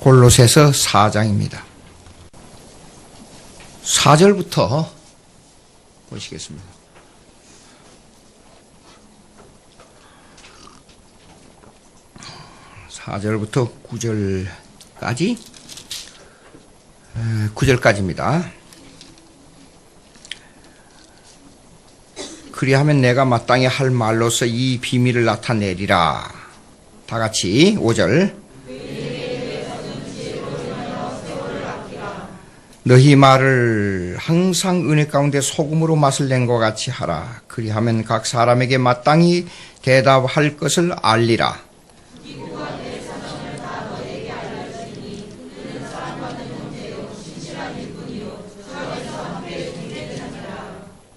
골로새서 4장입니다. 4절부터 보시겠습니다. (4절부터) (9절까지입니다) 그리하면 내가 마땅히 할 말로서 이 비밀을 나타내리라. 다 같이 5절. 너희 말을 항상 은혜 가운데 소금으로 맛을 낸 것 같이 하라. 그리하면 각 사람에게 마땅히 대답할 것을 알리라.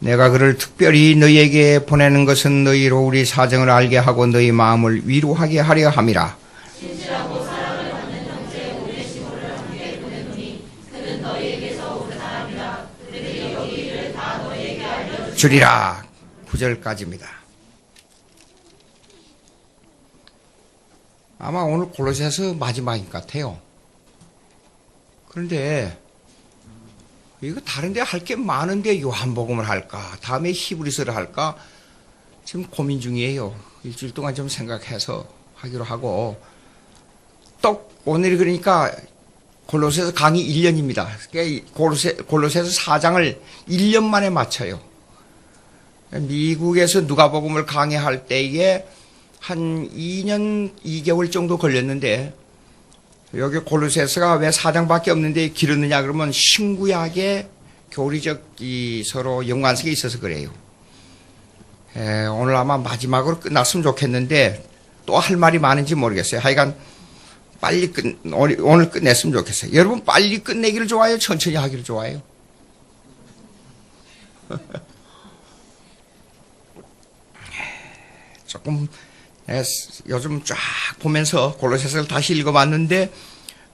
내가 그를 특별히 너희에게 보내는 것은 너희로 우리 사정을 알게 하고 너희 마음을 위로하게 하려 함이라. 진실하고 사랑을 받는 형제 오네시모를 함께 보내노니 그는 너희에게서 온 사람이라. 그들이 여기 일을 다 너희에게 알려주리라. 9절까지입니다. 아마 오늘 골로새서 마지막인 것 같아요. 그런데 이거 다른데 할 게 많은데 요한복음을 할까, 다음에 히브리서를 할까 지금 고민 중이에요. 일주일 동안 좀 생각해서 하기로 하고, 또 오늘이 그러니까 골로새서 강의 1년입니다. 그러니까 골로새서 4장을 1년 만에 마쳐요. 미국에서 누가복음을 강의할 때에 한 2년 2개월 정도 걸렸는데, 여기 골로새서가 왜 4장밖에 없는데 길었느냐 그러면 신구약의 교리적 서로 연관성이 있어서 그래요. 오늘 아마 마지막으로 끝났으면 좋겠는데 또 할 말이 많은지 모르겠어요. 하여간 빨리 오늘 끝냈으면 좋겠어요. 여러분 빨리 끝내기를 좋아해요? 천천히 하기를 좋아해요? 조금 요즘 쫙 보면서 골로새서를 다시 읽어봤는데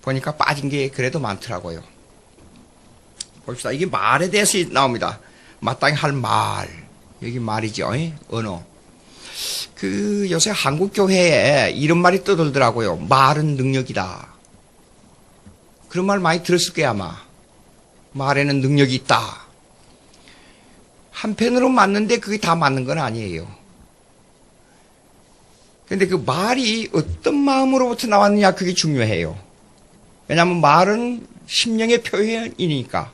보니까 빠진 게 그래도 많더라고요. 봅시다. 이게 말에 대해서 나옵니다. 마땅히 할 말. 여기 말이죠. 언어. 요새 한국교회에 이런 말이 떠돌더라고요. 말은 능력이다. 그런 말 많이 들었을 거예요, 아마. 말에는 능력이 있다. 한편으로 맞는데 그게 다 맞는 건 아니에요. 근데 그 말이 어떤 마음으로부터 나왔느냐, 그게 중요해요. 왜냐하면 말은 심령의 표현이니까.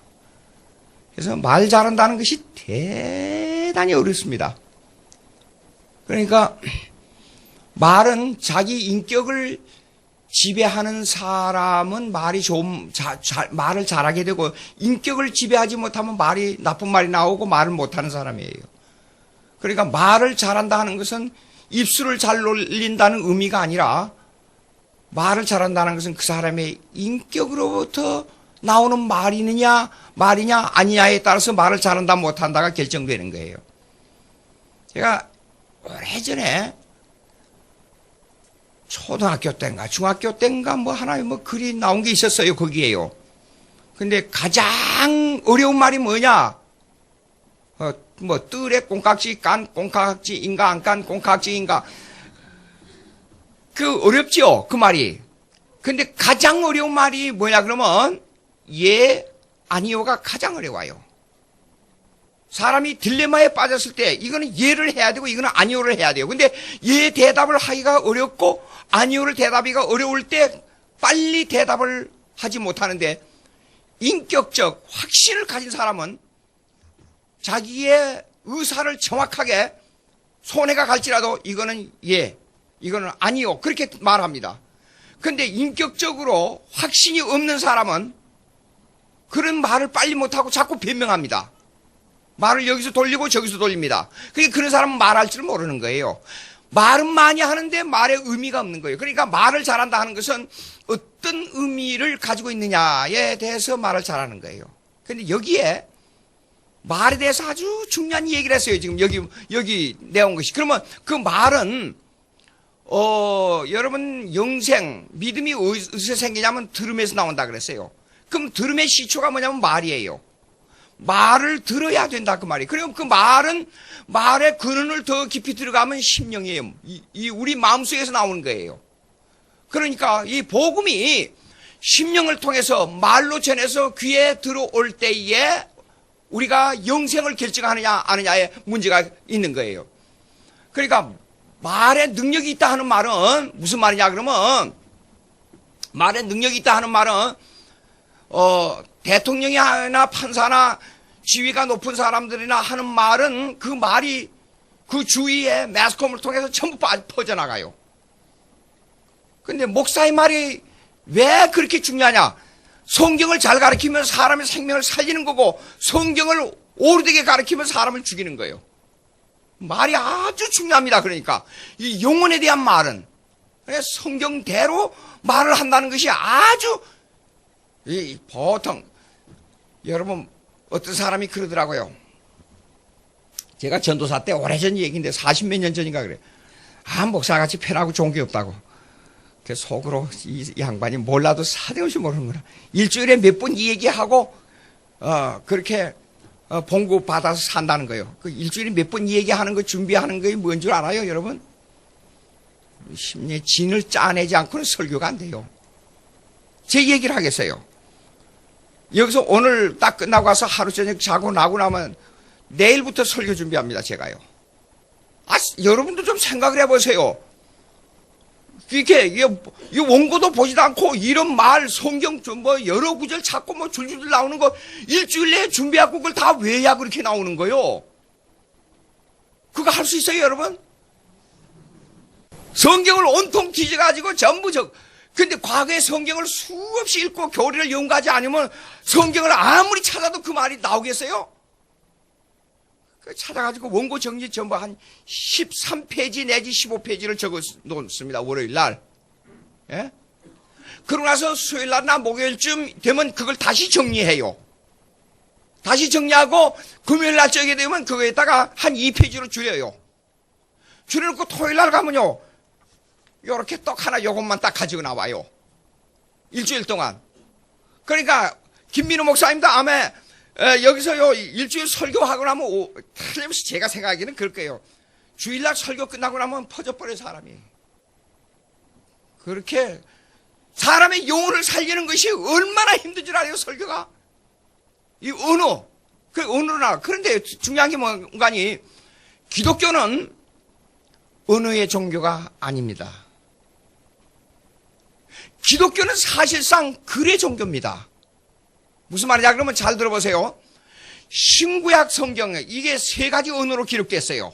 그래서 말 잘한다는 것이 대단히 어렵습니다. 그러니까 말은 자기 인격을 지배하는 사람은 말이 말을 잘하게 되고, 인격을 지배하지 못하면 나쁜 말이 나오고 말을 못하는 사람이에요. 그러니까 말을 잘한다 하는 것은 입술을 잘 놀린다는 의미가 아니라, 말을 잘한다는 것은 그 사람의 인격으로부터 나오는 말이냐 아니냐에 따라서 말을 잘한다 못한다가 결정되는 거예요. 제가 오래전에 초등학교 때인가 중학교 때인가 하나의 글이 나온 게 있었어요. 거기에요. 근데 가장 어려운 말이 뭐냐? 뜰에 콩깍지 깐 콩깍지인가 안 깐 콩깍지인가. 어렵죠, 그 말이. 근데 가장 어려운 말이 뭐냐 그러면 예, 아니요가 가장 어려워요. 사람이 딜레마에 빠졌을 때 이거는 예를 해야 되고 이거는 아니요를 해야 돼요. 근데 예 대답을 하기가 어렵고 아니요를 대답하기가 어려울 때 빨리 대답을 하지 못하는데, 인격적 확신을 가진 사람은 자기의 의사를 정확하게 손해가 갈지라도 이거는 예, 이거는 아니요, 그렇게 말합니다. 그런데 인격적으로 확신이 없는 사람은 그런 말을 빨리 못하고 자꾸 변명합니다. 말을 여기서 돌리고 저기서 돌립니다. 그러니까 그런 사람은 말할 줄 모르는 거예요. 말은 많이 하는데 말에 의미가 없는 거예요. 그러니까 말을 잘한다 하는 것은 어떤 의미를 가지고 있느냐에 대해서 말을 잘하는 거예요. 그런데 여기에 말에 대해서 아주 중요한 얘기를 했어요. 지금 여기 내온 것이. 그러면 그 말은 여러분 영생, 믿음이 어디서 생기냐면 들음에서 나온다 그랬어요. 그럼 들음의 시초가 뭐냐면 말이에요. 말을 들어야 된다 그 말이에요. 그럼 그 말은 말의 근원을 더 깊이 들어가면 심령이에요. 이 우리 마음속에서 나오는 거예요. 그러니까 이 복음이 심령을 통해서 말로 전해서 귀에 들어올 때에 우리가 영생을 결정하느냐 아느냐의 문제가 있는 거예요. 그러니까 말에 능력이 있다 하는 말은 무슨 말이냐 그러면, 말에 능력이 있다 하는 말은 대통령이나 판사나 지위가 높은 사람들이나 하는 말은 그 말이 그 주위에 매스컴을 통해서 전부 퍼져나가요. 근데 목사의 말이 왜 그렇게 중요하냐? 성경을 잘 가르치면 사람의 생명을 살리는 거고, 성경을 오르되게 가르치면 사람을 죽이는 거예요. 말이 아주 중요합니다. 그러니까 이 영혼에 대한 말은 성경대로 말을 한다는 것이 아주, 보통 여러분 어떤 사람이 그러더라고요. 제가 전도사 때 오래전 얘기인데 40몇 년 전인가 그래요. 목사같이 편하고 좋은 게 없다고. 그 속으로 이 양반이 몰라도 사대없이 모르는구나. 일주일에 몇 번 이 얘기하고 그렇게 봉급 받아서 산다는 거예요. 그 일주일에 몇 번 이 얘기하는 거 준비하는 게 뭔 줄 알아요, 여러분? 심리에 진을 짜내지 않고는 설교가 안 돼요. 제 얘기를 하겠어요. 여기서 오늘 딱 끝나고 와서 하루 저녁 자고 나고 나면 내일부터 설교 준비합니다, 제가요. 여러분도 좀 생각을 해보세요. 이렇게 이 원고도 보지도 않고 이런 말 성경 여러 구절 찾고 줄줄 나오는 거 일주일 내에 준비하고 그걸 다 외야 그렇게 나오는 거요. 그거 할 수 있어요, 여러분? 성경을 온통 뒤져가지고 전부 근데 과거의 성경을 수없이 읽고 교리를 연구하지 않으면 성경을 아무리 찾아도 그 말이 나오겠어요? 찾아가지고 원고 정리 전부 한 13페이지 내지 15페이지를 적어 놓습니다. 월요일 날. 예? 그러고 나서 수요일 날이나 목요일쯤 되면 그걸 다시 정리해요. 다시 정리하고 금요일 날 적게 되면 그거에다가 한 2페이지로 줄여요. 줄여놓고 토요일 날 가면요. 요렇게 떡 하나 요것만 딱 가지고 나와요. 일주일 동안. 그러니까 김민우 목사님도 아마 여기서요 일주일 설교하고 나면 틀림없이 제가 생각하기는 그럴 거예요. 주일날 설교 끝나고 나면 퍼져버려 사람이. 그렇게 사람의 영혼을 살리는 것이 얼마나 힘든 줄 알아요, 설교가? 이 언어, 그 언어나. 그런데 중요한 게 뭔가니 기독교는 언어의 종교가 아닙니다. 기독교는 사실상 글의 종교입니다. 무슨 말이냐 그러면 잘 들어보세요. 신구약 성경에 이게 세 가지 언어로 기록됐어요.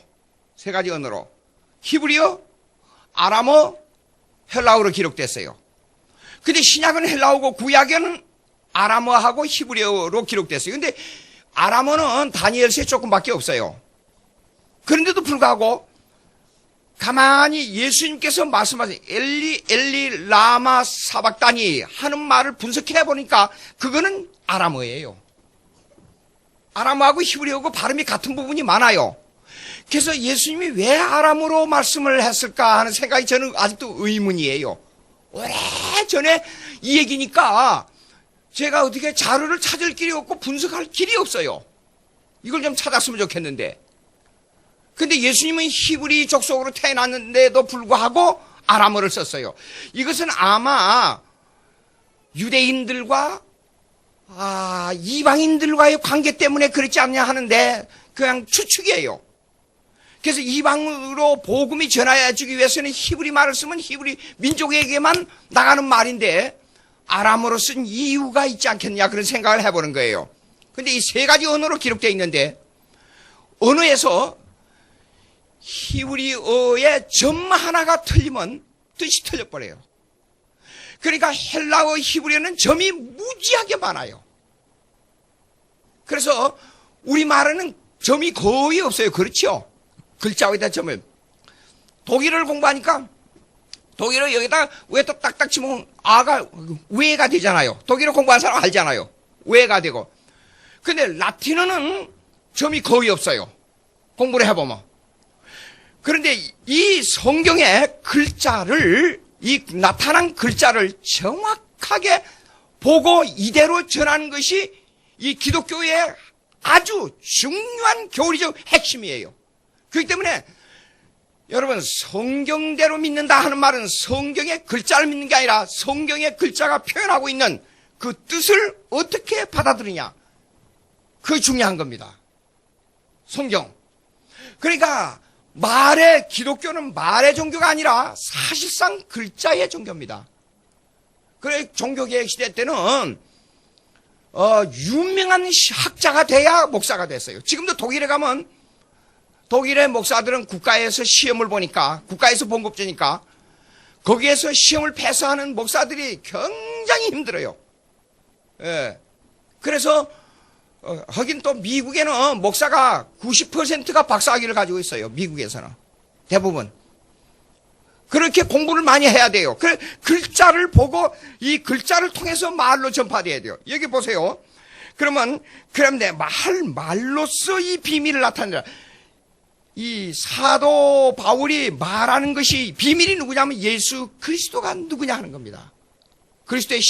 세 가지 언어로. 히브리어, 아람어, 헬라어로 기록됐어요. 근데 신약은 헬라어고 구약은 아람어하고 히브리어로 기록됐어요. 근데 아람어는 다니엘서에 조금밖에 없어요. 그런데도 불구하고 가만히 예수님께서 말씀하신 엘리 엘리 라마 사박다니 하는 말을 분석해 보니까 그거는 아람어예요. 아람어하고 히브리어하고 발음이 같은 부분이 많아요. 그래서 예수님이 왜 아람어로 말씀을 했을까 하는 생각이 저는 아직도 의문이에요. 오래전에 이 얘기니까 제가 어떻게 자료를 찾을 길이 없고 분석할 길이 없어요. 이걸 좀 찾았으면 좋겠는데. 근데 예수님은 히브리 족속으로 태어났는데도 불구하고 아람어를 썼어요. 이것은 아마 유대인들과 이방인들과의 관계 때문에 그렇지 않냐 하는데 그냥 추측이에요. 그래서 이방으로 복음이 전해지기 위해서는 히브리 말을 쓰면 히브리 민족에게만 나가는 말인데 아람어로 쓴 이유가 있지 않겠냐 그런 생각을 해보는 거예요. 근데 이 세 가지 언어로 기록되어 있는데 언어에서 히브리어의 점 하나가 틀리면 뜻이 틀려버려요. 그러니까 헬라어 히브리어는 점이 무지하게 많아요. 그래서 우리말에는 점이 거의 없어요. 그렇죠? 글자 위에다 점을. 독일어를 공부하니까 독일어 여기다 위에다 딱딱 치면 아가 외가 되잖아요. 독일어 공부한 사람 알잖아요. 외가 되고. 근데 라틴어는 점이 거의 없어요. 공부를 해보면. 그런데 이 성경의 글자를, 이 나타난 글자를 정확하게 보고 이대로 전하는 것이 이 여러분, 성경대로 믿는다 하는 말은 성경의 글자를 믿는 게 아니라 성경의 글자가 표현하고 있는 그 뜻을 어떻게 받아들이냐. 그게 중요한 겁니다. 성경. 그러니까 기독교는 말의 종교가 아니라 사실상 글자의 종교입니다. 그래, 종교개혁 시대 때는 유명한 학자가 돼야 목사가 됐어요. 지금도 독일에 가면 독일의 목사들은 국가에서 시험을 보니까, 국가에서 봉급주니까 거기에서 시험을 패스하는 목사들이 굉장히 힘들어요. 예. 그래서 하긴 또 미국에는 목사가 90%가 박사학위를 가지고 있어요. 미국에서는 대부분. 그렇게 공부를 많이 해야 돼요. 그래, 글자를 보고 이 글자를 통해서 말로 전파돼야 돼요. 여기 보세요. 그럼 내 말로써 이 비밀을 나타내라. 이 사도 바울이 말하는 것이 비밀이 누구냐면 예수 그리스도가 누구냐 하는 겁니다. 그리스도의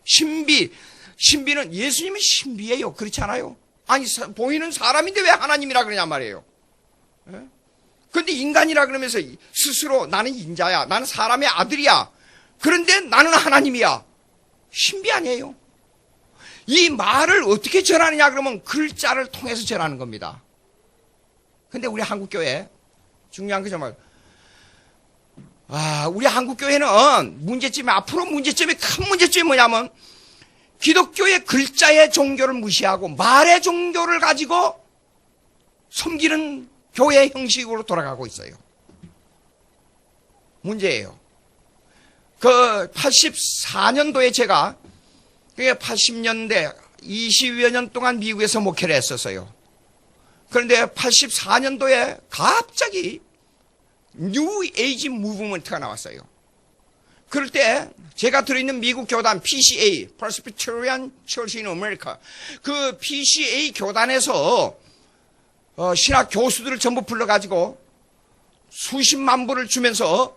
신비는 예수님은 신비예요. 그렇지 않아요? 아니, 보이는 사람인데 왜 하나님이라 그러냐 말이에요. 그런데 인간이라 그러면서 스스로 나는 인자야, 나는 사람의 아들이야, 그런데 나는 하나님이야. 신비 아니에요? 이 말을 어떻게 전하느냐 그러면 글자를 통해서 전하는 겁니다. 근데 우리 한국교회 중요한 게 정말 우리 한국교회는 앞으로 문제점이 큰 문제점이 뭐냐면 기독교의 글자의 종교를 무시하고 말의 종교를 가지고 섬기는 교회 형식으로 돌아가고 있어요. 문제예요. 그 84년도에 제가 80년대 20여 년 동안 미국에서 목회를 했었어요. 그런데 84년도에 갑자기 뉴 에이지 무브먼트가 나왔어요. 그럴 때 제가 들어있는 미국 교단 PCA, Presbyterian Church in America, 그 PCA 교단에서 신학 교수들을 전부 불러가지고 수십만 불을 주면서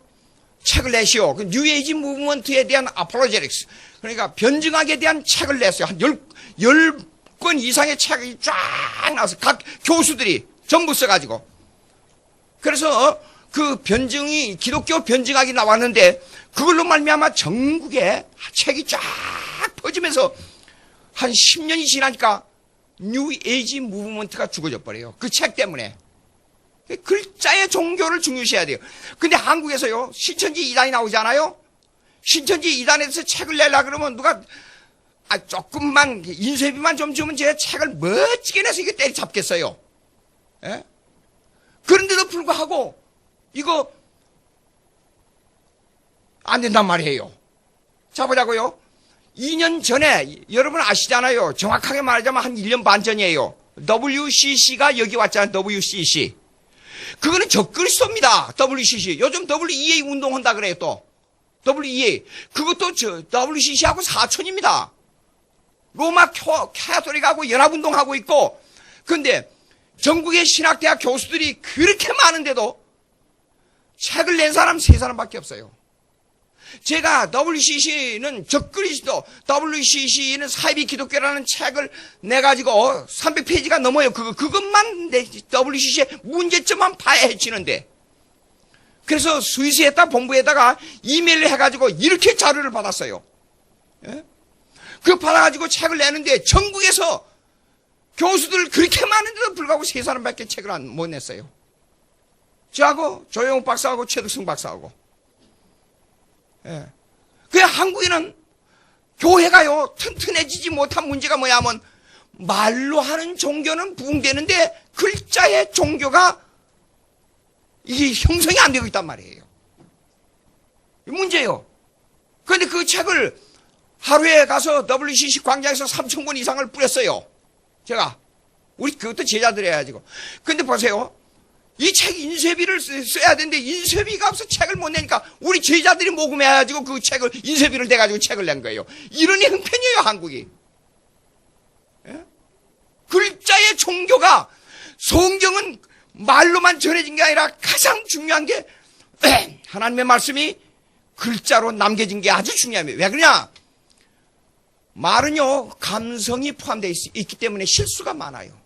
책을 내시오. 그 뉴 에이지 무브먼트에 대한 apologetics, 그러니까 변증학에 대한 책을 냈어요. 한 10권 이상의 책이 쫙 나와서 각 교수들이 전부 써가지고. 그래서 그 변증이 기독교 변증학이 나왔는데 그걸로 말미암아 전국에 책이 쫙 퍼지면서 한 10년이 지나니까 뉴 에이지 무브먼트가 죽어져 버려요. 그 책 때문에. 글자의 종교를 중요시해야 돼요. 근데 한국에서요, 신천지 이단이 나오잖아요. 신천지 이단에 대해서 책을 내려고 그러면 누가 조금만 인쇄비만 좀 주면 제가 책을 멋지게 내서 이거 때려잡겠어요. 예? 그런데도 불구하고 이거 안 된단 말이에요. 자, 보자고요. 2년 전에 여러분 아시잖아요. 정확하게 말하자면 한 1년 반 전이에요. WCC가 여기 왔잖아요. WCC. 그거는 적그리스도입니다. WCC. 요즘 WEA 운동한다 그래요. 또 WEA. 그것도 WCC하고 사촌입니다. 로마 캐톨릭하고 연합운동하고 있고. 그런데 전국의 신학대학 교수들이 그렇게 많은데도 책을 낸 사람 3사람밖에 없어요. 제가 WCC는 적그리스도, WCC는 사이비 기독교라는 책을 내가지고 300페이지가 넘어요. 그것만 WCC의 문제점만 파헤치는데. 그래서 스위스에다 본부에다가 이메일을 해가지고 이렇게 자료를 받았어요. 예? 그 받아가지고 책을 내는데 전국에서 교수들 그렇게 많은데도 불구하고 3사람밖에 책을 못 냈어요. 저하고 조영욱 박사하고 최덕승 박사하고. 예. 그 한국에는 교회가요 튼튼해지지 못한 문제가 뭐냐면 말로 하는 종교는 부흥되는데 글자의 종교가 이게 형성이 안 되고 있단 말이에요. 이 문제예요. 그런데 그 책을 하루에 가서 WCC 광장에서 3,000권 이상을 뿌렸어요. 제가 우리 그것도 제자들 해가지고. 근데 보세요. 이 책 인쇄비를 써야 되는데 인쇄비가 없어 책을 못 내니까 우리 제자들이 모금해가지고 그 책을 인쇄비를 내가지고 책을 낸 거예요. 이런 형편이에요 한국이. 예? 글자의 종교가, 성경은 말로만 전해진 게 아니라 가장 중요한 게 하나님의 말씀이 글자로 남겨진 게 아주 중요합니다. 왜 그러냐? 말은요 감성이 포함되어 있기 때문에 실수가 많아요.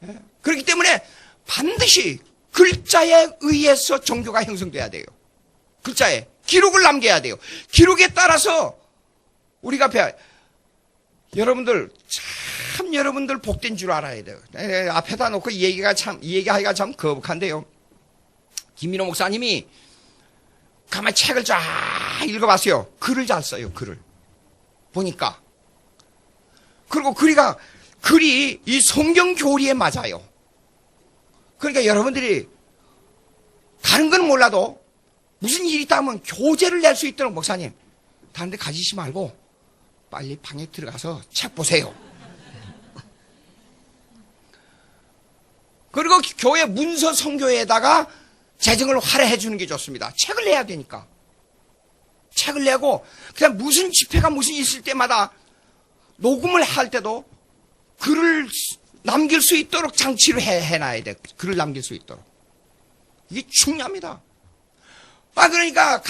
예? 그렇기 때문에 반드시 글자에 의해서 종교가 형성돼야 돼요. 글자에 기록을 남겨야 돼요. 기록에 따라서 우리가 여러분들 참 여러분들 복된 줄 알아야 돼요. 앞에다 놓고 이 얘기하기가 참 거북한데요. 김민호 목사님이 가만히 책을 쫙 읽어봤어요. 글을 잘 써요. 글을 보니까. 그리고 글이 이 성경 교리에 맞아요. 그러니까 여러분들이 다른 건 몰라도 무슨 일이 있다 하면 교재를 낼 수 있도록 목사님 다른 데 가지시 말고 빨리 방에 들어가서 책 보세요. 그리고 교회 문서 성교에다가 재정을 활용해 주는 게 좋습니다. 책을 내야 되니까. 책을 내고 그냥 무슨 집회가 무슨 있을 때마다 녹음을 할 때도 글을 남길 수 있도록 장치를 해놔야 돼. 글을 남길 수 있도록. 이게 중요합니다. 그러니까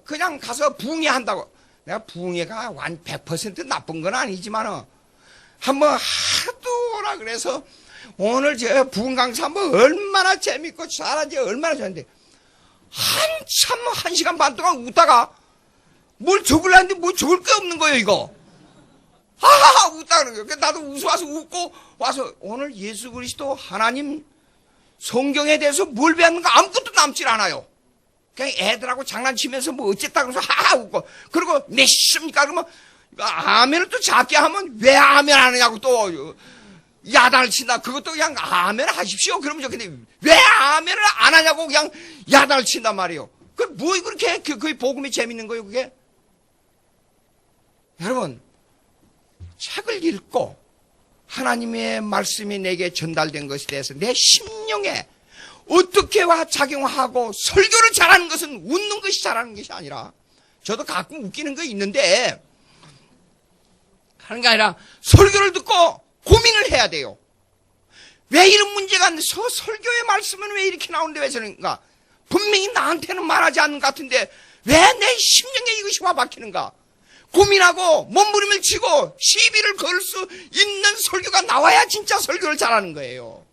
그냥 가서 부흥회 한다고. 내가 부흥회가 100% 나쁜 건 아니지만, 한번 하도 오라 그래서, 오늘 저 부흥 강사 한번 얼마나 재밌고 잘한지 얼마나 좋았는데, 한참 1시간 반 동안 웃다가, 뭘 적으려는데 뭐 적을 게 없는 거예요, 이거. 하하하 웃다 그러는 거예요. 나도 웃어와서 웃고 와서 오늘 예수 그리스도 하나님 성경에 대해서 뭘 배웠는가 아무것도 남질 않아요. 그냥 애들하고 장난치면서 뭐 어쨌다 그러면서 하하 웃고 그리고 몇십니까 그러면 아멘을 또 작게 하면 왜 아멘 안 하냐고 또 야단을 친다. 그것도 그냥 아멘 하십시오. 그러면 좋겠는데 왜 아멘을 안 하냐고 그냥 야단을 친단 말이에요. 그 뭐 그렇게 그게 복음이 재밌는 거예요 그게? 여러분 책을 읽고 하나님의 말씀이 내게 전달된 것에 대해서 내 심령에 어떻게 작용하고 설교를 잘하는 것은 웃는 것이 잘하는 것이 아니라 저도 가끔 웃기는 거 있는데 하는 게 아니라 설교를 듣고 고민을 해야 돼요. 왜 이런 문제가 설교의 말씀은 왜 이렇게 나오는데 왜 저런가? 분명히 나한테는 말하지 않는 것 같은데 왜 내 심령에 이것이 와 박히는가? 고민하고 몸부림을 치고 시비를 걸 수 있는 설교가 나와야 진짜 설교를 잘하는 거예요.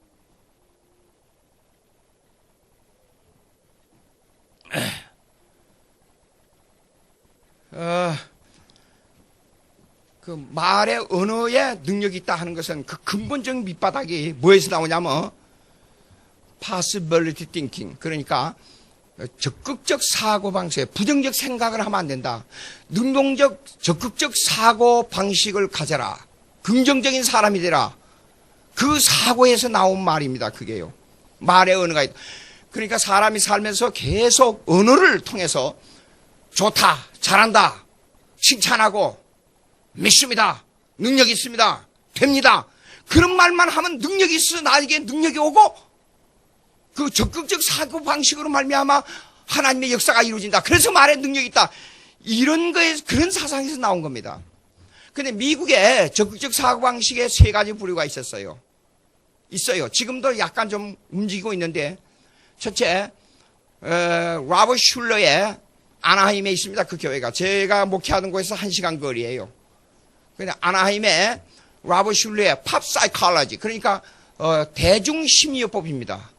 그 말의 언어에 능력이 있다 하는 것은 그 근본적인 밑바닥이 뭐에서 나오냐면 possibility thinking, 그러니까 적극적 사고방식에 부정적 생각을 하면 안 된다. 능동적 적극적 사고방식을 가져라. 긍정적인 사람이 되라. 그 사고에서 나온 말입니다. 그게요. 말의 언어가 있다. 그러니까 사람이 살면서 계속 언어를 통해서 좋다, 잘한다, 칭찬하고 믿습니다, 능력 있습니다, 됩니다. 그런 말만 하면 능력이 있어 나에게 능력이 오고 그 적극적 사고방식으로 말미암아 하나님의 역사가 이루어진다. 그래서 말에 능력이 있다. 이런 거에 그런 사상에서 나온 겁니다. 근데 미국에 적극적 사고방식의 3가지 부류가 있어요. 지금도 약간 좀 움직이고 있는데 첫째, 라버트 슐러의 아나하임에 있습니다. 그 교회가 제가 목회하던 곳에서 1시간 거리예요. 근데 아나하임에 라버트 슐러의 팝 사이콜로지, 그러니까 대중심리요법입니다.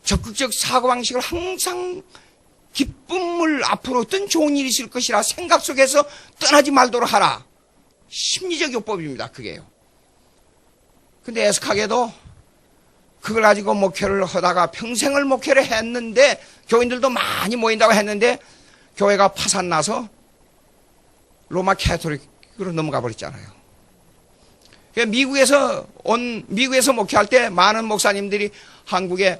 적극적 사고방식을 항상 기쁨을 앞으로 어떤 좋은 일이 있을 것이라 생각 속에서 떠나지 말도록 하라. 심리적 요법입니다. 그게요. 근데 애석하게도 그걸 가지고 목회를 하다가 평생을 목회를 했는데 교인들도 많이 모인다고 했는데 교회가 파산나서 로마 캐토릭으로 넘어가 버렸잖아요. 미국에서 목회할 때 많은 목사님들이 한국에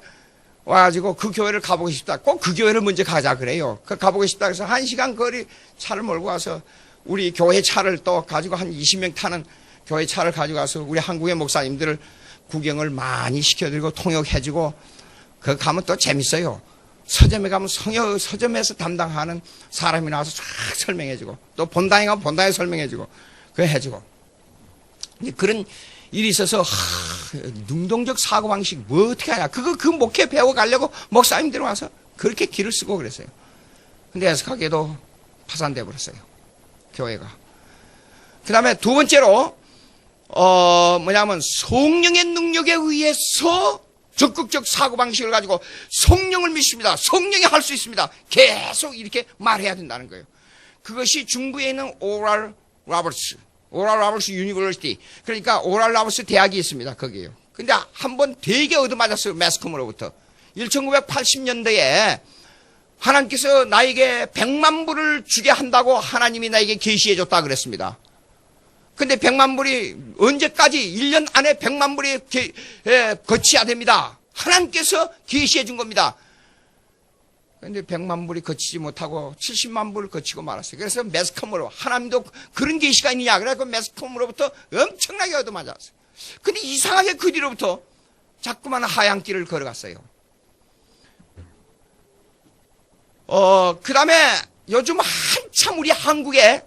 와가지고 그 교회를 가보고 싶다. 꼭 그 교회를 먼저 가자 그래요. 가보고 싶다 그래서 1시간 거리 차를 몰고 와서 우리 교회 차를 또 가지고 한 20명 타는 교회 차를 가지고 와서 우리 한국의 목사님들을 구경을 많이 시켜드리고 통역해주고 그 가면 또 재밌어요. 서점에 가면 서점에서 담당하는 사람이 나와서 쫙 설명해주고 또 본당에 가면 본당에 설명해주고 그거 해주고 그런 일이 있어서 능동적 사고방식 뭐 어떻게 하냐 그 목회 배워가려고 목사님들 와서 그렇게 길을 쓰고 그랬어요. 근데 애석하게도 파산돼 버렸어요. 교회가. 그 다음에 두 번째로 뭐냐면 성령의 능력에 의해서 적극적 사고방식을 가지고 성령을 믿습니다. 성령이 할 수 있습니다. 계속 이렇게 말해야 된다는 거예요. 그것이 중부에 있는 오랄 로버츠 유니버시티, 그러니까 오랄 로버츠 대학이 있습니다. 거기에요. 근데 한번 되게 얻어맞았어요. 매스컴으로부터. 1980년대에 하나님께서 나에게 100만 불을 주게 한다고 하나님이 나에게 계시해 줬다 그랬습니다. 근데 100만 불이 언제까지 1년 안에 100만 불이 거쳐야 됩니다. 하나님께서 계시해 준 겁니다. 근데 100만 불이 거치지 못하고 70만 불을 거치고 말았어요. 그래서 매스컴으로, 하나님도 그런 계시가 있느냐, 그래서 매스컴으로부터 엄청나게 얻어맞았어요. 근데 이상하게 그 뒤로부터 자꾸만 하얀 길을 걸어갔어요. 그 다음에 요즘 한참 우리 한국에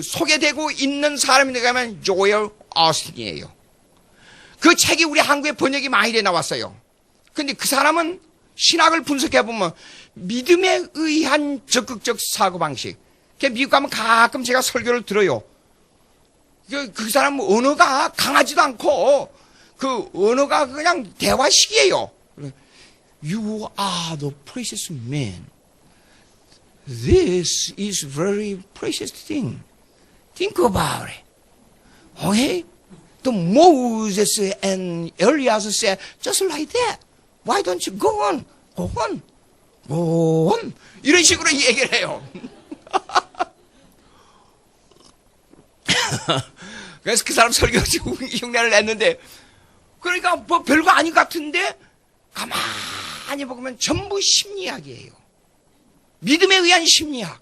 소개되고 있는 사람이 누구냐면 조엘 오스틴이에요. 그 책이 우리 한국에 번역이 많이 돼 나왔어요. 근데 그 사람은 신학을 분석해보면 믿음에 의한 적극적 사고방식. 미국 가면 가끔 제가 설교를 들어요. 그 사람 언어가 강하지도 않고 그 언어가 그냥 대화식이에요. You are the precious man. This is very precious thing. Think about it. Okay? The Moses and Elias said, just like that. Why don't you go on? Go on. Go on. 이런 식으로 얘기를 해요. 그래서 그 사람 설교 흉내를 냈는데, 그러니까 뭐 별거 아닌 것 같은데, 가만히 보면 전부 심리학이에요. 믿음에 의한 심리학.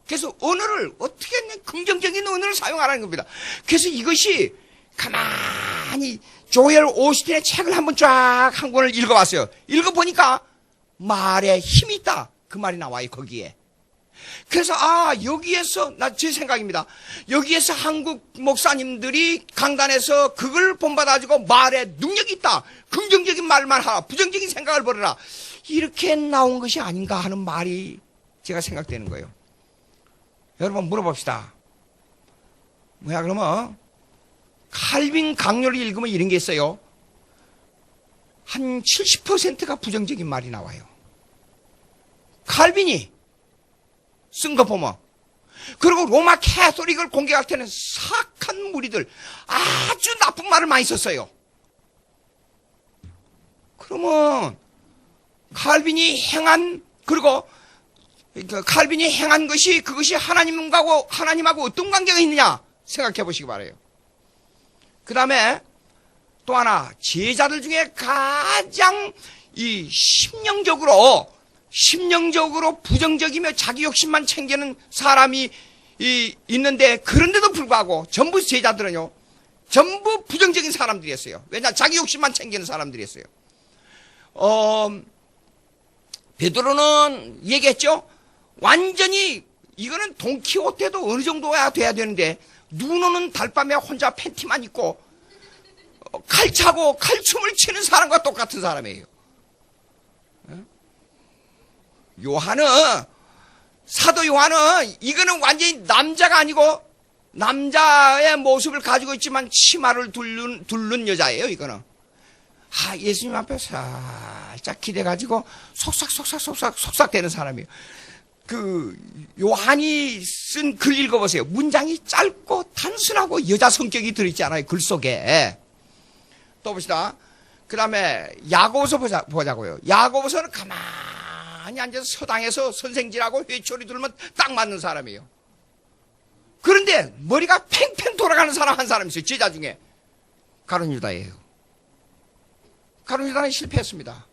그래서 언어를 어떻게 긍정적인 언어를 사용하라는 겁니다. 그래서 이것이 가만히 조엘 오스틴의 책을 한번 쫙 한 권을 읽어봤어요. 읽어보니까 말에 힘이 있다. 그 말이 나와요, 거기에. 그래서 여기에서 제 생각입니다. 여기에서 한국 목사님들이 강단에서 그걸 본받아가지고 말에 능력이 있다. 긍정적인 말만 하라. 부정적인 생각을 버려라. 이렇게 나온 것이 아닌가 하는 말이 제가 생각되는 거예요. 여러분 물어봅시다. 그러면 칼빈 강요를 읽으면 이런 게 있어요. 한 70%가 부정적인 말이 나와요. 칼빈이 쓴 거 보면. 그리고 로마 캐토릭을 공격할 때는 사악한 무리들 아주 나쁜 말을 많이 썼어요. 그러면 칼빈이 행한, 그리고 칼빈이 행한 것이 그것이 하나님하고 어떤 관계가 있느냐 생각해 보시기 바라요. 그 다음에 또 하나, 제자들 중에 가장 이 심령적으로 부정적이며 자기 욕심만 챙기는 사람이 있는데, 그런데도 불구하고 전부 제자들은요, 전부 부정적인 사람들이었어요. 왜냐? 자기 욕심만 챙기는 사람들이었어요. 베드로는 얘기했죠? 완전히, 이거는 돈키호테도 어느 정도야 돼야 되는데, 눈 오는 달밤에 혼자 팬티만 입고, 칼 차고 칼춤을 추는 사람과 똑같은 사람이에요. 사도 요한은 이거는 완전히 남자가 아니고 남자의 모습을 가지고 있지만 치마를 두른 여자예요, 이거는. 예수님 앞에 살짝 기대가지고 속삭 되는 사람이에요. 요한이 쓴 글 읽어보세요. 문장이 짧고 단순하고 여자 성격이 들어있지 않아요, 글 속에. 또 봅시다. 그 다음에 야고보서 보자고요. 야고보서는 가만히 앉아서 서당에서 선생질하고 회초리 들면 딱 맞는 사람이에요. 그런데 머리가 팽팽 돌아가는 사람 한 사람 있어요. 제자 중에. 가룟 유다예요. 가룟 유다는 실패했습니다.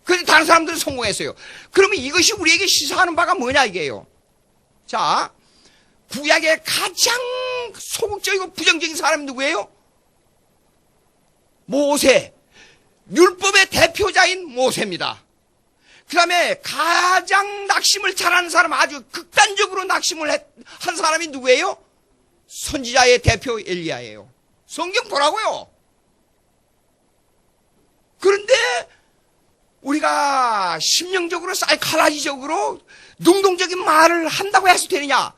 그런데 다른 사람들은 성공했어요. 그러면 이것이 우리에게 시사하는 바가 뭐냐 이게요. 자, 구약의 가장 소극적이고 부정적인 사람이 누구예요? 모세. 율법의 대표자인 모세입니다. 그 다음에 가장 낙심을 잘하는 사람, 아주 극단적으로 낙심을 한 사람이 누구예요? 선지자의 대표 엘리야예요. 성경 보라고요. 그런데 우리가 심령적으로 사이칼라지적으로 능동적인 말을 한다고 해서 되느냐?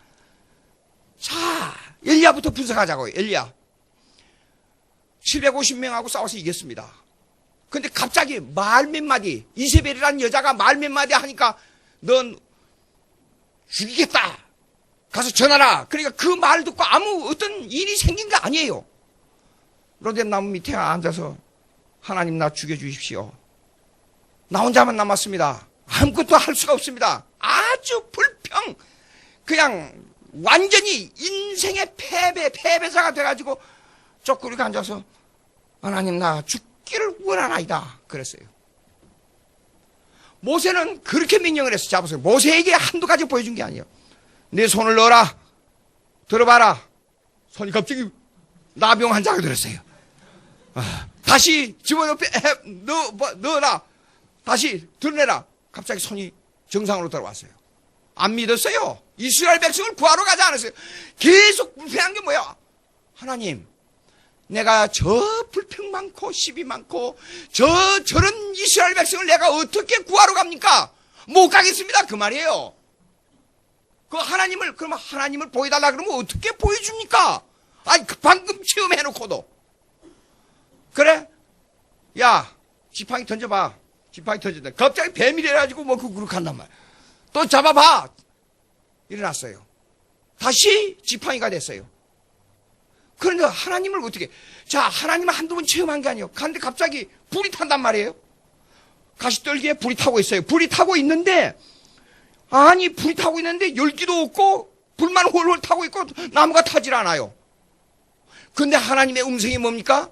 자, 엘리야부터 분석하자고요. 엘리야. 750명하고 싸워서 이겼습니다. 근데 갑자기 말 몇 마디, 이세벨이라는 여자가 말 몇 마디 하니까 넌 죽이겠다. 가서 전하라. 그러니까 그 말 듣고 아무 어떤 일이 생긴 게 아니에요. 로뎀나무 밑에 앉아서 하나님 나 죽여주십시오. 나 혼자만 남았습니다. 아무것도 할 수가 없습니다. 아주 불평, 그냥 완전히 인생의 패배자가 돼가지고 쪼꾸리가 앉아서 하나님 나 죽기를 원하나이다. 그랬어요. 모세는 그렇게 명령을 해서 잡았어요. 모세에게 한두 가지 보여준 게 아니에요. 내 손을 넣어라. 들어봐라. 손이 갑자기 나병 환자가 들었어요. 다시 집어넣어 넣어라. 다시 드러내라. 갑자기 손이 정상으로 들어왔어요. 안 믿었어요. 이스라엘 백성을 구하러 가지 않았어요. 계속 불평한 게 뭐야? 하나님, 내가 저 불평 많고 시비 많고 저런 이스라엘 백성을 내가 어떻게 구하러 갑니까? 못 가겠습니다. 그 말이에요. 그러면 하나님을 보여달라 그러면 어떻게 보여줍니까? 아니, 방금 체험해놓고도. 그래? 야, 지팡이 던져봐. 지팡이 던진다. 갑자기 뱀이 돼가지고 그렇게 한단 말이야. 또 잡아봐. 일어났어요. 다시 지팡이가 됐어요. 그런데 하나님을 어떻게, 자, 하나님을 한두 번 체험한 게 아니에요. 그런데 갑자기 불이 탄단 말이에요. 가시떨기에 불이 타고 있어요. 불이 타고 있는데, 아니, 불이 타고 있는데 열기도 없고, 불만 홀홀 타고 있고, 나무가 타질 않아요. 근데 하나님의 음성이 뭡니까?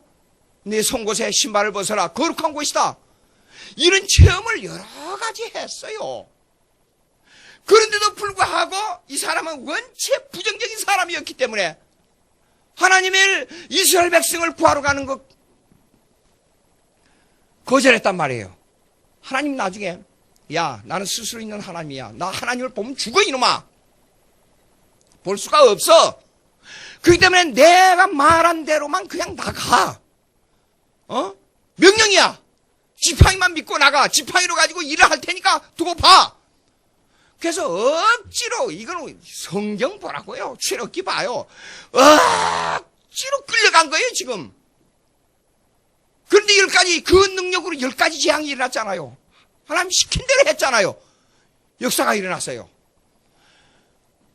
내 송곳에 신발을 벗어라. 거룩한 곳이다. 이런 체험을 여러 가지 했어요. 그런데도 불구하고 이 사람은 원체 부정적인 사람이었기 때문에 하나님의 이스라엘 백성을 구하러 가는 것 거절했단 말이에요. 하나님 나중에 야, 나는 스스로 있는 하나님이야. 나 하나님을 보면 죽어 이놈아. 볼 수가 없어. 그렇기 때문에 내가 말한 대로만 그냥 나가. 명령이야. 지팡이만 믿고 나가. 지팡이로 가지고 일을 할 테니까 두고 봐. 그래서 억지로, 이거는 성경 보라고요. 출애굽기 봐요. 억지로 끌려간 거예요, 지금. 그런데 10가지, 그 능력으로 10가지 재앙이 일어났잖아요. 하나님 시킨 대로 했잖아요. 역사가 일어났어요.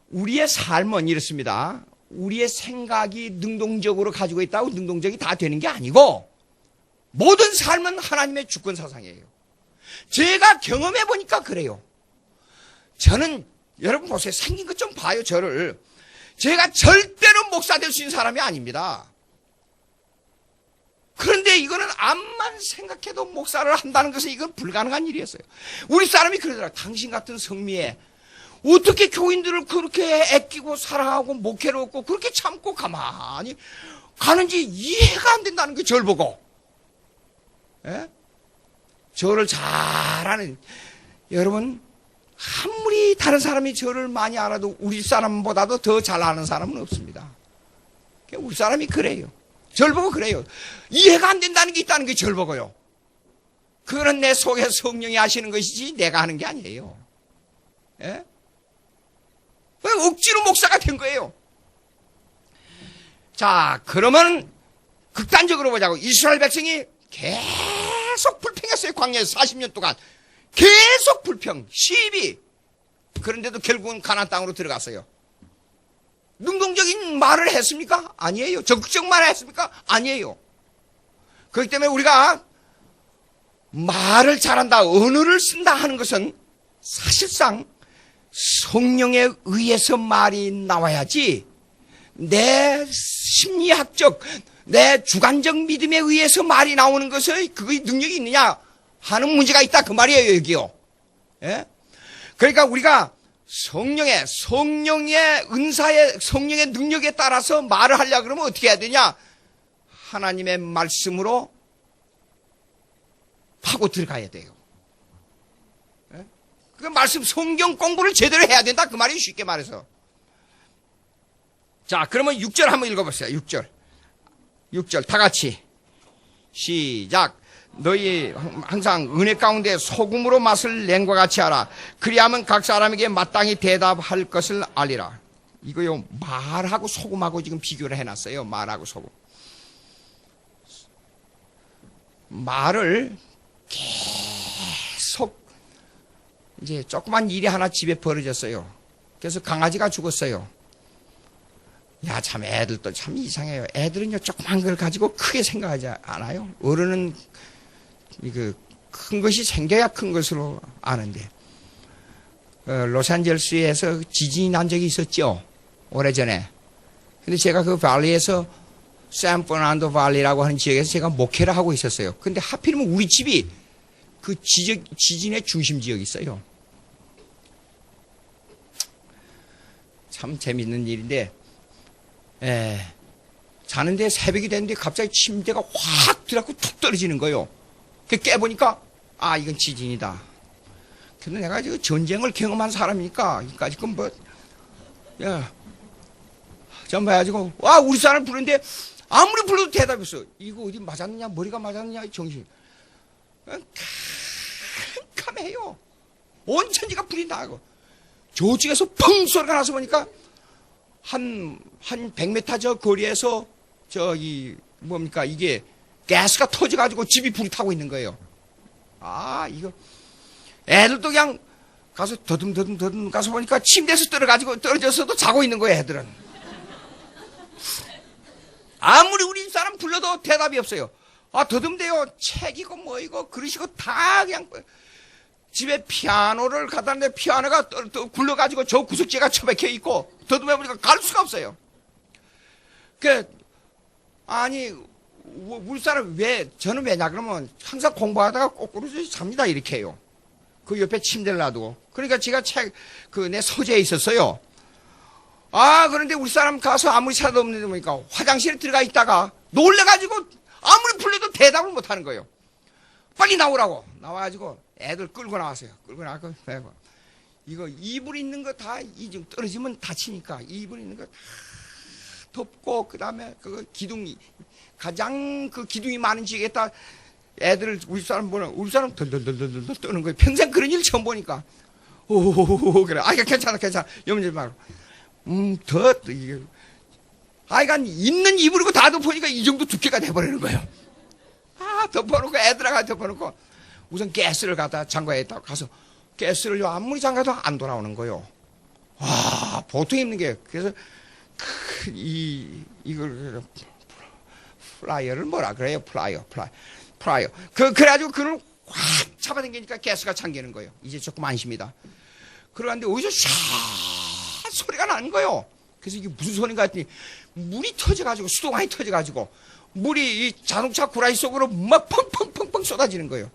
우리의 삶은 이렇습니다. 우리의 생각이 능동적으로 가지고 있다고 능동적이 다 되는 게 아니고, 모든 삶은 하나님의 주권 사상이에요. 제가 경험해 보니까 그래요. 저는 여러분 보세요. 생긴 것 좀 봐요. 저를. 제가 절대로 목사 될 수 있는 사람이 아닙니다. 그런데 이거는 암만 생각해도 목사를 한다는 것은 이건 불가능한 일이었어요. 우리 사람이 그러더라. 당신 같은 성미에 어떻게 교인들을 그렇게 아끼고 사랑하고 목회를 얻고 그렇게 참고 가만히 가는지 이해가 안 된다는 게 저를 보고. 예? 저를 잘하는, 여러분, 아무리 다른 사람이 저를 많이 알아도 우리 사람보다도 더 잘 아는 사람은 없습니다. 우리 사람이 그래요. 저를 보고 그래요. 이해가 안 된다는 게 있다는 게 저를 보고요. 그거는 내 속에 성령이 하시는 것이지 내가 하는 게 아니에요. 예? 억지로 목사가 된 거예요. 자, 그러면 극단적으로 보자고. 이스라엘 백성이 계속 불평했어요. 광야에서 40년 동안. 계속 불평, 시비. 그런데도 결국은 가나안 땅으로 들어갔어요. 능동적인 말을 했습니까? 아니에요. 적극적 말을 했습니까? 아니에요. 그렇기 때문에 우리가 말을 잘한다, 언어를 쓴다 하는 것은 사실상 성령에 의해서 말이 나와야지 내 심리학적, 내 주관적 믿음에 의해서 말이 나오는 것이 그의 능력이 있느냐 하는 문제가 있다. 그 말이에요, 여기요. 예? 그러니까 우리가 성령의 은사의, 성령의 능력에 따라서 말을 하려고 그러면 어떻게 해야 되냐? 하나님의 말씀으로 파고 들어가야 돼요. 예? 그 말씀, 성경 공부를 제대로 해야 된다. 그 말이 쉽게 말해서. 자, 그러면 6절 한번 읽어보세요. 6절 다 같이 시작. 너희 항상 은혜 가운데 소금으로 맛을 낸과 같이 하라. 그리하면 각 사람에게 마땅히 대답할 것을 알리라. 이거요, 말하고 소금하고 지금 비교를 해놨어요. 말하고 소금. 말을 계속 이제 조그만 일이 하나 집에 벌어졌어요. 그래서 강아지가 죽었어요. 야, 참 애들도 참 이상해요. 애들은요 조그만 걸 가지고 크게 생각하지 않아요. 어른은 이거 큰 것이 생겨야 큰 것으로 아는데. 로스앤젤레스에서 지진이 난 적이 있었죠. 오래전에. 근데 제가 그 발리에서 샌프란도 발리라고 하는 지역에서 제가 목회를 하고 있었어요. 근데 하필이면 우리 집이 그 지진의 중심 지역이 있어요. 참 재밌는 일인데, 자는데 새벽이 됐는데 갑자기 침대가 확 들어가고 툭 떨어지는 거예요. 깨보니까, 아, 이건 지진이다. 근데 내가 지금 전쟁을 경험한 사람이니까, 이까지 건 뭐, 야, 전 봐가지고, 와, 우리 사람 부르는데, 아무리 불러도 대답이 없어. 이거 어디 맞았느냐, 머리가 맞았느냐, 정신. 캄캄해요. 온 천지가 불이 나고. 저쪽에서 펑 소리가 나서 보니까, 한 100m 저 거리에서, 뭡니까, 이게, 가스가 터져가지고 집이 불이 타고 있는 거예요. 아, 이거. 애들도 그냥 가서 더듬 가서 보니까 침대에서 떨어져서도 자고 있는 거예요, 애들은. 아무리 우리 사람 불러도 대답이 없어요. 아, 더듬대요. 책이고 뭐이고 그릇이고 다 그냥 집에 피아노를 갖다 놨는데 피아노가 굴러가지고 저 구석지가 처박혀 있고 더듬어 보니까 갈 수가 없어요. 아니, 우리 사람 저는 왜냐 그러면 항상 공부하다가 거꾸로 잡니다, 이렇게 해요. 그 옆에 침대를 놔두고. 그러니까 제가 내 서재에 있었어요. 아, 그런데 우리 사람 가서 아무리 찾아도 없는데 보니까 화장실에 들어가 있다가 놀래가지고 아무리 불러도 대답을 못 하는 거예요. 빨리 나오라고. 나와가지고 애들 끌고 나왔어요. 끌고 나와서 이거 이불 있는 거 다 이중 떨어지면 다치니까 이불 있는 거 다 덮고 그다음에 그 기둥이 가장 그 기둥이 많은 지역에다 애들을 우리 사람 덜덜덜덜 떠는 거예요. 평생 그런 일 처음 보니까. 오, 그래. 아, 괜찮아. 염려지 말고. 이게. 아이가 있는 이불이고 다 덮으니까 이 정도 두께가 돼버리는 거예요. 아, 덮어놓고 애들아가 덮어놓고 우선 가스를 갖다 장고에 가서 가스를요 아무리 장가도 안 돌아오는 거예요. 와, 보통 입는 게. 그래서 이걸 플라이어를 뭐라 그래요? 플라이어. 그래가지고 그걸 확 잡아당기니까 가스가 잠기는 거예요. 이제 조금 안심이다. 그러는데 어디서 샤 소리가 나는 거예요. 그래서 이게 무슨 소리인가 했더니 물이 터져가지고 수도관이 터져가지고 물이 이 자동차 구라이 속으로 막 펑펑펑펑 쏟아지는 거예요.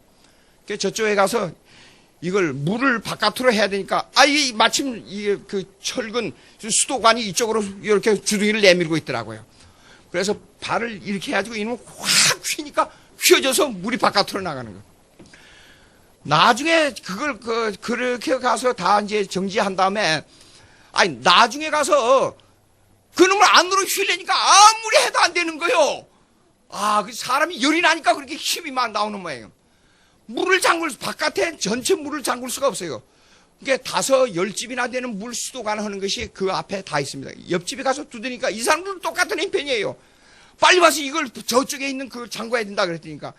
그래서 저쪽에 가서 이걸 물을 바깥으로 해야 되니까 이 마침 이게 그 철근 수도관이 이쪽으로 이렇게 주둥이를 내밀고 있더라고요. 그래서 발을 이렇게 해가지고 이놈을 확 휘니까 휘어져서 물이 바깥으로 나가는 거예요. 나중에 그걸 그렇게 가서 다 이제 정지한 다음에 나중에 가서 그놈을 안으로 휘려니까 아무리 해도 안 되는 거예요. 그 사람이 열이 나니까 그렇게 힘이 막 나오는 모양이에요. 바깥에 전체 물을 잠글 수가 없어요. 그게 10집이나 되는 물 수도관 하는 것이 그 앞에 다 있습니다. 옆집에 가서 두드니까 이 사람들은 똑같은 형편이에요. 빨리 와서 이걸 저쪽에 있는 그 잠궈야 된다 그랬더니까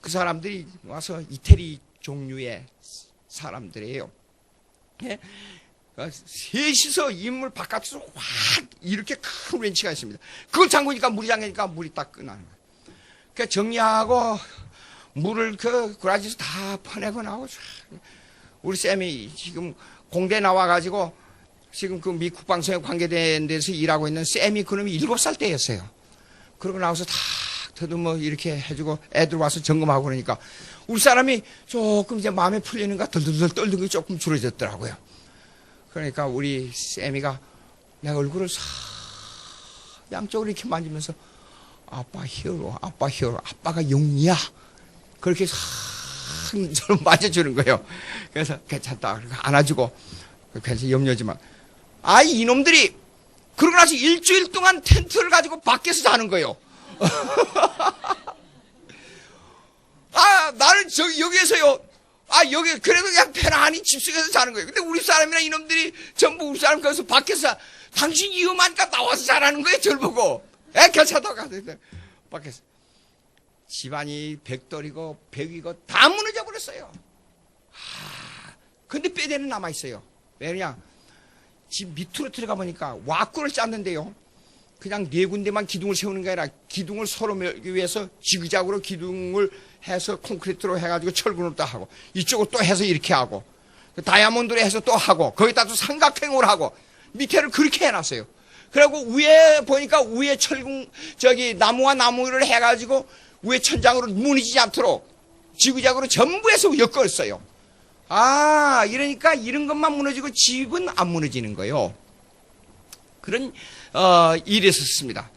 그 사람들이 와서 이태리 종류의 사람들이에요. 예? 셋이서 인물 바깥에서 확 이렇게 큰 렌치가 있습니다. 그걸 잠그니까 물이 잠기니까 물이 딱 끝나는 거예요. 그러니까 정리하고 물을 구라지에서 다 퍼내고 나오고 우리 쌤이 지금 공대 나와가지고 지금 그 미 국방성에 관계된 데서 일하고 있는 쌤이 그놈이 7살 때였어요. 그러고 나와서 다 더듬어 이렇게 해주고 애들 와서 점검하고 그러니까 우리 사람이 조금 이제 마음에 풀리는가 덜덜덜 떨는 게 조금 줄어졌더라고요. 그러니까 우리 쌤이가 내 얼굴을 싹 양쪽으로 이렇게 만지면서 아빠 히어로, 아빠가 용이야. 그렇게 싹 저를 맞아주는 거예요. 그래서 괜찮다. 안아주고 괜찮아 염려지만 이놈들이 그러고 나서 일주일 동안 텐트를 가지고 밖에서 자는 거예요. 나는 여기에서요. 여기 그래도 그냥 편안히 집속에서 자는 거예요. 근데 우리 사람이나 이놈들이 전부 우리 사람 거기서 밖에서 당신 위험하니까 나와서 자라는 거예요. 저를 보고. 괜찮다고 하는데 밖에서. 집안이 벽돌이고 벽이고 다 무너져 버렸어요. 근데 뼈대는 남아있어요. 왜냐? 집 밑으로 들어가 보니까 와꾸를 짰는데요. 그냥 네 군데만 기둥을 세우는 게 아니라 기둥을 서로 메기 위해서 지그작으로 기둥을 해서 콘크리트로 해가지고 철근으로 또 하고 이쪽으로 또 해서 이렇게 하고 다이아몬드로 해서 또 하고 거기다 또 삼각형으로 하고 밑에를 그렇게 해놨어요. 그리고 위에 보니까 위에 철근 나무와 나무를 해가지고 위에 천장으로 무너지지 않도록 지그작으로 전부 해서 엮었어요. 이러니까 이런 것만 무너지고 집은 안 무너지는 거예요. 그런 일이 있었습니다.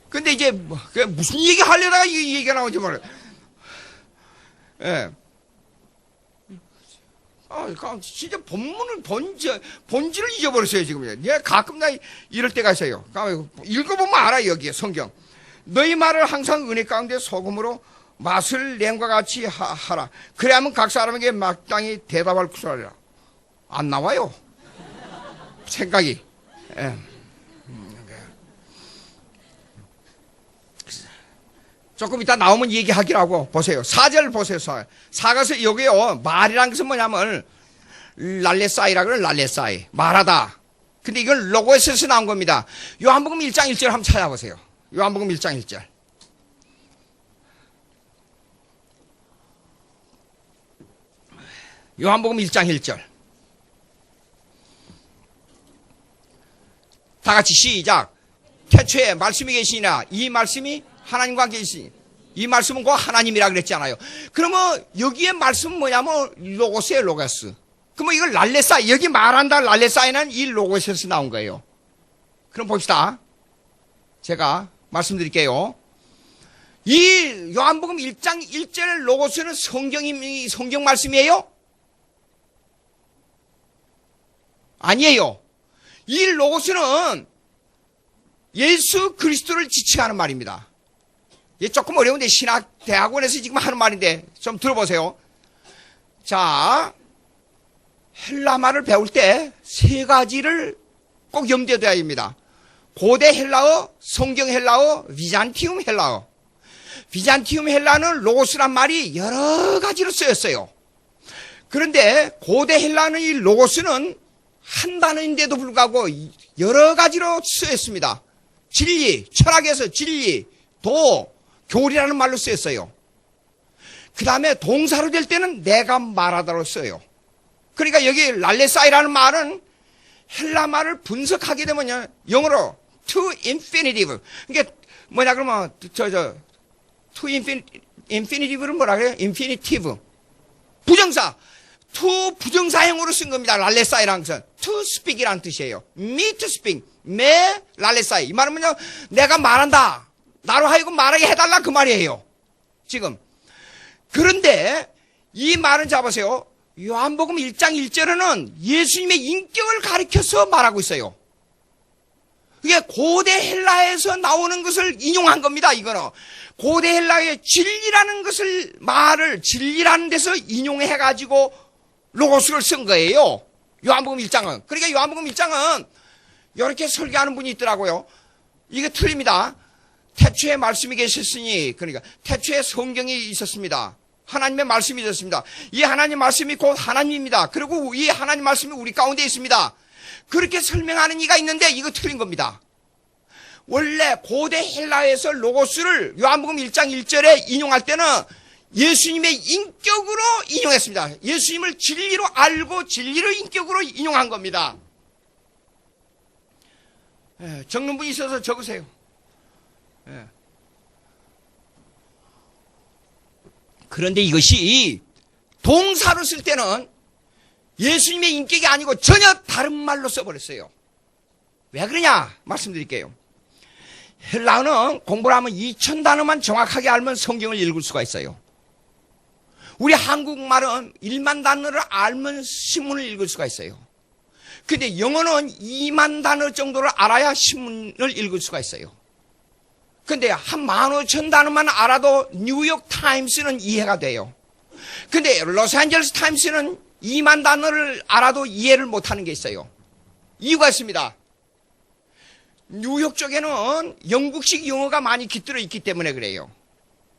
근데 이제 무슨 얘기 하려다가 이 얘기가 나오지 말아요. 예. 진짜 본질을 잊어버렸어요, 지금. 내가 가끔 이럴 때가 있어요. 읽어보면 알아, 여기에 성경. 너희 말을 항상 은혜 가운데 소금으로 맛을 냄과 같이 하라. 그래야만 각 사람에게 마땅히 대답할 줄 알라. 안 나와요. 생각이. 예. 조금 이따 나오면 얘기하기로 하고 보세요. 4절 보세요. 4가서 여기요. 말이란 것은 뭐냐면 랄레사이라 그래요. 랄레사이. 말하다. 근데 이건 로고에서에서 나온 겁니다. 요한복음 1장 1절 한번 찾아보세요. 요한복음 1장 1절. 요한복음 1장 1절. 다 같이 시작. 태초에 말씀이 계시니라. 이 말씀이 하나님과 계시니. 이 말씀은 곧 하나님이라 그랬잖아요. 그러면 여기에 말씀은 뭐냐면 로고스예요, 로고스. 그러면 이걸 랄레사이, 여기 말한다 랄레사이는 이 로고스에서 나온 거예요. 그럼 봅시다. 제가 말씀드릴게요. 이 요한복음 1장 1절 로고스는 성경 말씀이에요? 아니에요. 이 로고스는 예수 그리스도를 지칭하는 말입니다. 이게 조금 어려운데 신학 대학원에서 지금 하는 말인데 좀 들어보세요. 자, 헬라말을 배울 때 세 가지를 꼭 염두에 둬야 합니다. 고대 헬라어, 성경 헬라어, 비잔티움 헬라어. 비잔티움 헬라는 로고스란 말이 여러 가지로 쓰였어요. 그런데 고대 헬라는 이 로고스는 한 단어인데도 불구하고 여러 가지로 쓰였습니다. 진리, 철학에서 진리, 도, 교리라는 말로 쓰였어요. 그 다음에 동사로 될 때는 내가 말하다로 써요. 그러니까 여기 랄레사이라는 말은 헬라 말을 분석하게 되면 영어로 to infinitive. 그러니까 뭐냐 그러면 to infinitive는 뭐라 그래요? infinitive. 부정사. to 부정사형으로 쓴 겁니다. 랄레사이라는 것은 to speak이라는 뜻이에요. me to speak. me 랄레사이. 이 말은 뭐냐? 내가 말한다. 나로 하여금 말하게 해달라 그 말이에요. 지금. 그런데 이 말은 잡으세요. 요한복음 1장 1절에는 예수님의 인격을 가리켜서 말하고 있어요. 이게 고대 헬라에서 나오는 것을 인용한 겁니다. 이거는. 고대 헬라의 진리라는 것을 진리라는 데서 인용해가지고 로고스를 쓴 거예요. 요한복음 1장은. 그러니까 요한복음 1장은 이렇게 설교하는 분이 있더라고요. 이게 틀립니다. 태초에 말씀이 계셨으니, 그러니까 태초에 성경이 있었습니다. 하나님의 말씀이 있었습니다. 이 하나님 말씀이 곧 하나님입니다. 그리고 이 하나님 말씀이 우리 가운데 있습니다. 그렇게 설명하는 이가 있는데 이거 틀린 겁니다. 원래 고대 헬라에서 로고스를 요한복음 1장 1절에 인용할 때는 예수님의 인격으로 인용했습니다. 예수님을 진리로 알고 진리로 인격으로 인용한 겁니다. 적는 분이 있어서 적으세요. 그런데 이것이 동사로 쓸 때는 예수님의 인격이 아니고 전혀 다른 말로 써버렸어요. 왜 그러냐 말씀드릴게요. 헬라어는 공부를 하면 2000단어만 정확하게 알면 성경을 읽을 수가 있어요. 우리 한국말은 1만 단어를 알면 신문을 읽을 수가 있어요. 근데 영어는 2만 단어 정도를 알아야 신문을 읽을 수가 있어요. 근데 한 15,000단어만 알아도 뉴욕 타임스는 이해가 돼요. 근데 로스앤젤레스 타임스는 2만 단어를 알아도 이해를 못하는 게 있어요. 이유가 있습니다. 뉴욕 쪽에는 영국식 영어가 많이 깃들어 있기 때문에 그래요.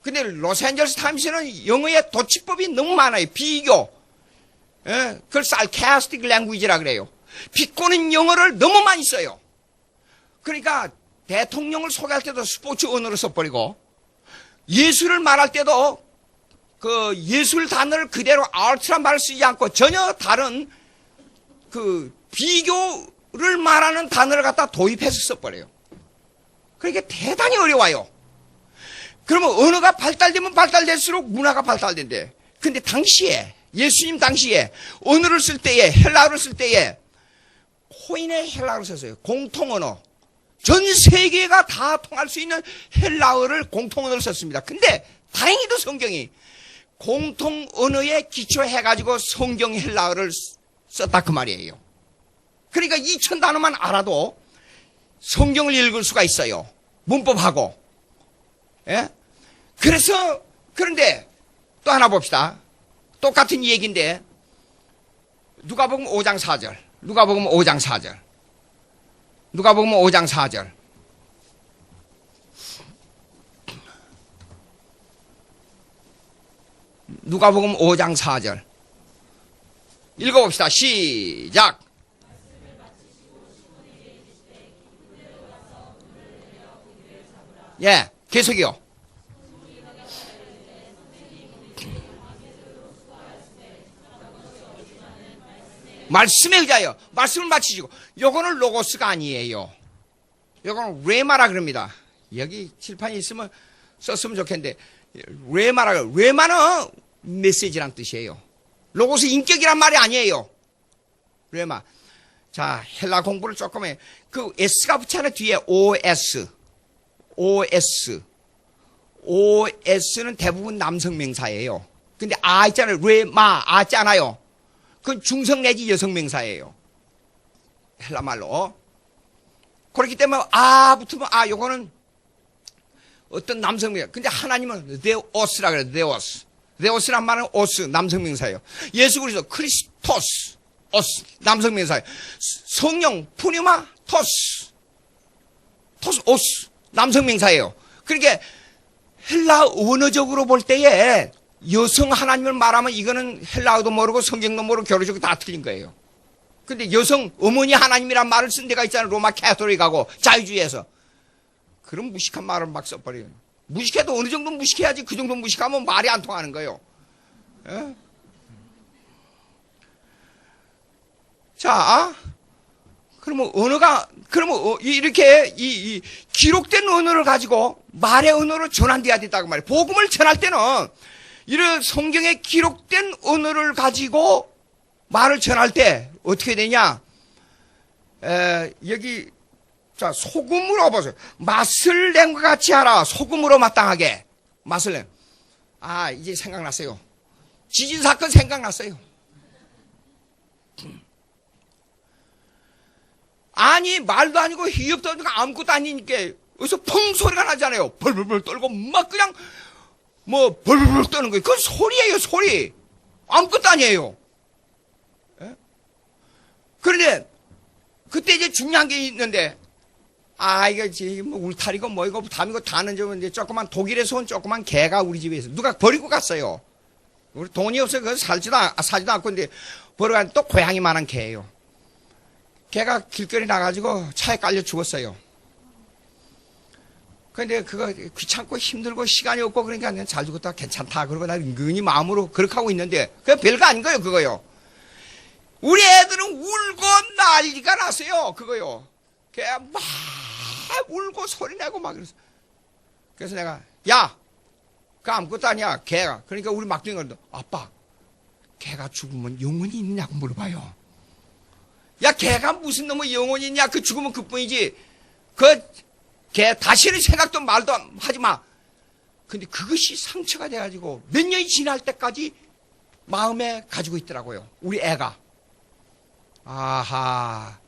근데 로스앤젤레스 타임스는 영어의 도치법이 너무 많아요. 비교. 예? 그걸 sarcastic language라 그래요. 비꼬는 영어를 너무 많이 써요. 그러니까 대통령을 소개할 때도 스포츠 언어로 써버리고, 예술을 말할 때도 그 예술 단어를 그대로 art란 말을 쓰지 않고 전혀 다른 그 비교를 말하는 단어를 갖다 도입해서 써버려요. 그러니까 대단히 어려워요. 그러면 언어가 발달되면 발달될수록 문화가 발달된대. 근데 당시에, 예수님 당시에 언어를 쓸 때에, 헬라어를 쓸 때에 코인의 헬라어를 썼어요. 공통언어. 전 세계가 다 통할 수 있는 헬라어를 공통언어를 썼습니다. 근데 다행히도 성경이 공통언어에 기초해가지고 성경 헬라어를 썼다 그 말이에요. 그러니까 2000단어만 알아도 성경을 읽을 수가 있어요. 문법하고. 예? 그래서, 그런데 또 하나 봅시다. 똑같은 얘기인데, 누가복음 5장 4절. 누가복음 5장 4절. 누가복음 5장 4절. 누가복음 5장 4절. 읽어봅시다. 시작. 예, 계속이요. 말씀에 의자요. 말씀을 맞추시고. 요거는 로고스가 아니에요. 요거는 레마라 그럽니다. 여기 칠판이 있으면 썼으면 좋겠는데, 레마라, 레마는 메시지란 뜻이에요. 로고스 인격이란 말이 아니에요. 레마. 자, 헬라 공부를 조금 해. 그 S가 붙잖아요. 뒤에 OS. OS. OS는 대부분 남성 명사예요. 근데 아 있잖아요. 레마, 아 있잖아요. 그건 중성 내지 여성 명사예요. 헬라 말로. 그렇기 때문에 아 붙으면 아 요거는 어떤 남성 명사. 근데 하나님은 데오스라 그래요. 데오스. 데오스란 말은 오스 남성 명사예요. 예수 그리스도 크리스토스 오스 남성 명사예요. 성령 푸니마 토스 토스 오스 남성 명사예요. 그러니까 헬라 언어적으로 볼 때에 여성 하나님을 말하면 이거는 헬라어도 모르고 성경도 모르고 교리적으로 다 틀린 거예요. 근데 여성 어머니 하나님이란 말을 쓴 데가 있잖아요. 로마 캐토릭하고 자유주의에서. 그런 무식한 말을 막 써버려요. 무식해도 어느 정도 무식해야지 그 정도 무식하면 말이 안 통하는 거예요. 예? 자, 그러면 언어가, 그러면 이렇게 이 기록된 언어를 가지고 말의 언어로 전환돼야 된다고 말이에요. 복음을 전할 때는 이런 성경에 기록된 언어를 가지고 말을 전할 때 어떻게 되냐? 여기 자 소금으로 보세요. 맛을 낸과 같이 하라. 소금으로 마땅하게 맛을 내. 아 이제 생각났어요. 지진 사건 생각났어요. 아니 말도 아니고 희엽도 아니고 아무것도 아니니까 여기서 펑 소리가 나잖아요. 벌벌벌 떨고 막 그냥 뭐 벌벌벌 떠는 거예요. 그건 소리예요. 소리. 아무것도 아니에요. 예? 그런데 그때 이제 중요한 게 있는데 아 이거 지금 뭐 울타리고 뭐 이거 담이고 다는 좀 이제 조그만 독일에서 온 조그만 개가 우리 집에 있어. 누가 버리고 갔어요. 우리 돈이 없어서 그거 사지도 않고 근데 버리고 갔는데 또 고양이만한 개예요. 개가 길거리 나가지고 차에 깔려 죽었어요. 근데 그거 귀찮고 힘들고 시간이 없고 그러니까 그냥 잘 죽었다 괜찮다. 그러고 나 은근히 마음으로 그렇게 하고 있는데 그게 별거 아닌 거예요. 그거요. 우리 애들은 울고 난리가 났어요. 그거요. 걔가 막 울고 소리내고 막 그랬어. 그래서 내가 야 그거 아무것도 아니야. 개가. 그러니까 우리 막둥이가 그러더니 아빠 개가 죽으면 영혼이 있냐고 물어봐요. 야 개가 무슨 놈의 영혼이 있냐. 그 죽으면 그뿐이지. 그 개 다시는 생각도 말도 하지 마. 근데 그것이 상처가 돼가지고 몇 년이 지날 때까지 마음에 가지고 있더라고요. 우리 애가. 아하.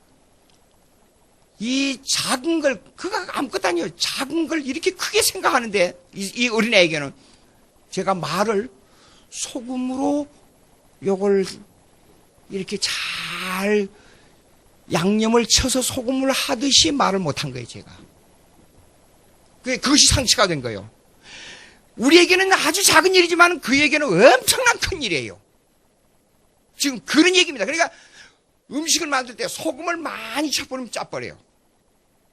이 작은 걸, 그거 아무것도 아니에요. 작은 걸 이렇게 크게 생각하는데, 이 어린애에게는 제가 말을 소금으로 요걸 이렇게 잘 양념을 쳐서 소금을 하듯이 말을 못한 거예요, 제가. 그것이 상처가 된 거예요. 우리에게는 아주 작은 일이지만 그에게는 엄청난 큰 일이에요. 지금 그런 얘기입니다. 그러니까 음식을 만들 때 소금을 많이 쳐버리면 짜버려요.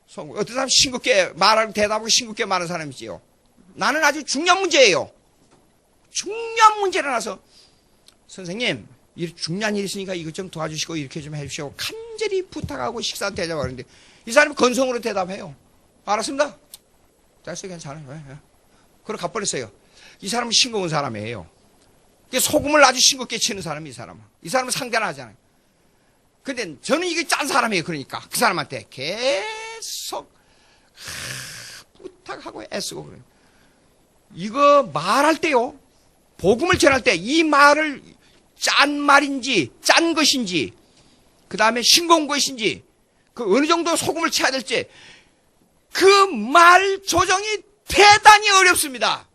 소금. 어떤 사람 싱겁게 말하고 대답하고 싱겁게 말하는 사람이지요. 나는 아주 중요한 문제예요. 중요한 문제라서 선생님 이 중요한 일이 있으니까 이것 좀 도와주시고 이렇게 좀 해주시오. 간절히 부탁하고 식사 대접하는데 이 사람이 건성으로 대답해요. 알았습니다. 됐어요. 괜찮아요. 그러고 가버렸어요. 이 사람은 싱거운 사람이에요. 소금을 아주 싱겁게 치는 사람이 이 사람은. 이 사람은 상대는 하잖아요. 근데 저는 이게 짠 사람이에요. 그러니까 그 사람한테 계속 부탁하고 애쓰고 그래요. 이거 말할 때요. 복음을 전할 때 이 말을 짠 말인지 짠 것인지 그 다음에 싱거운 것인지 그 어느 정도 소금을 쳐야 될지 그 말 조정이 대단히 어렵습니다.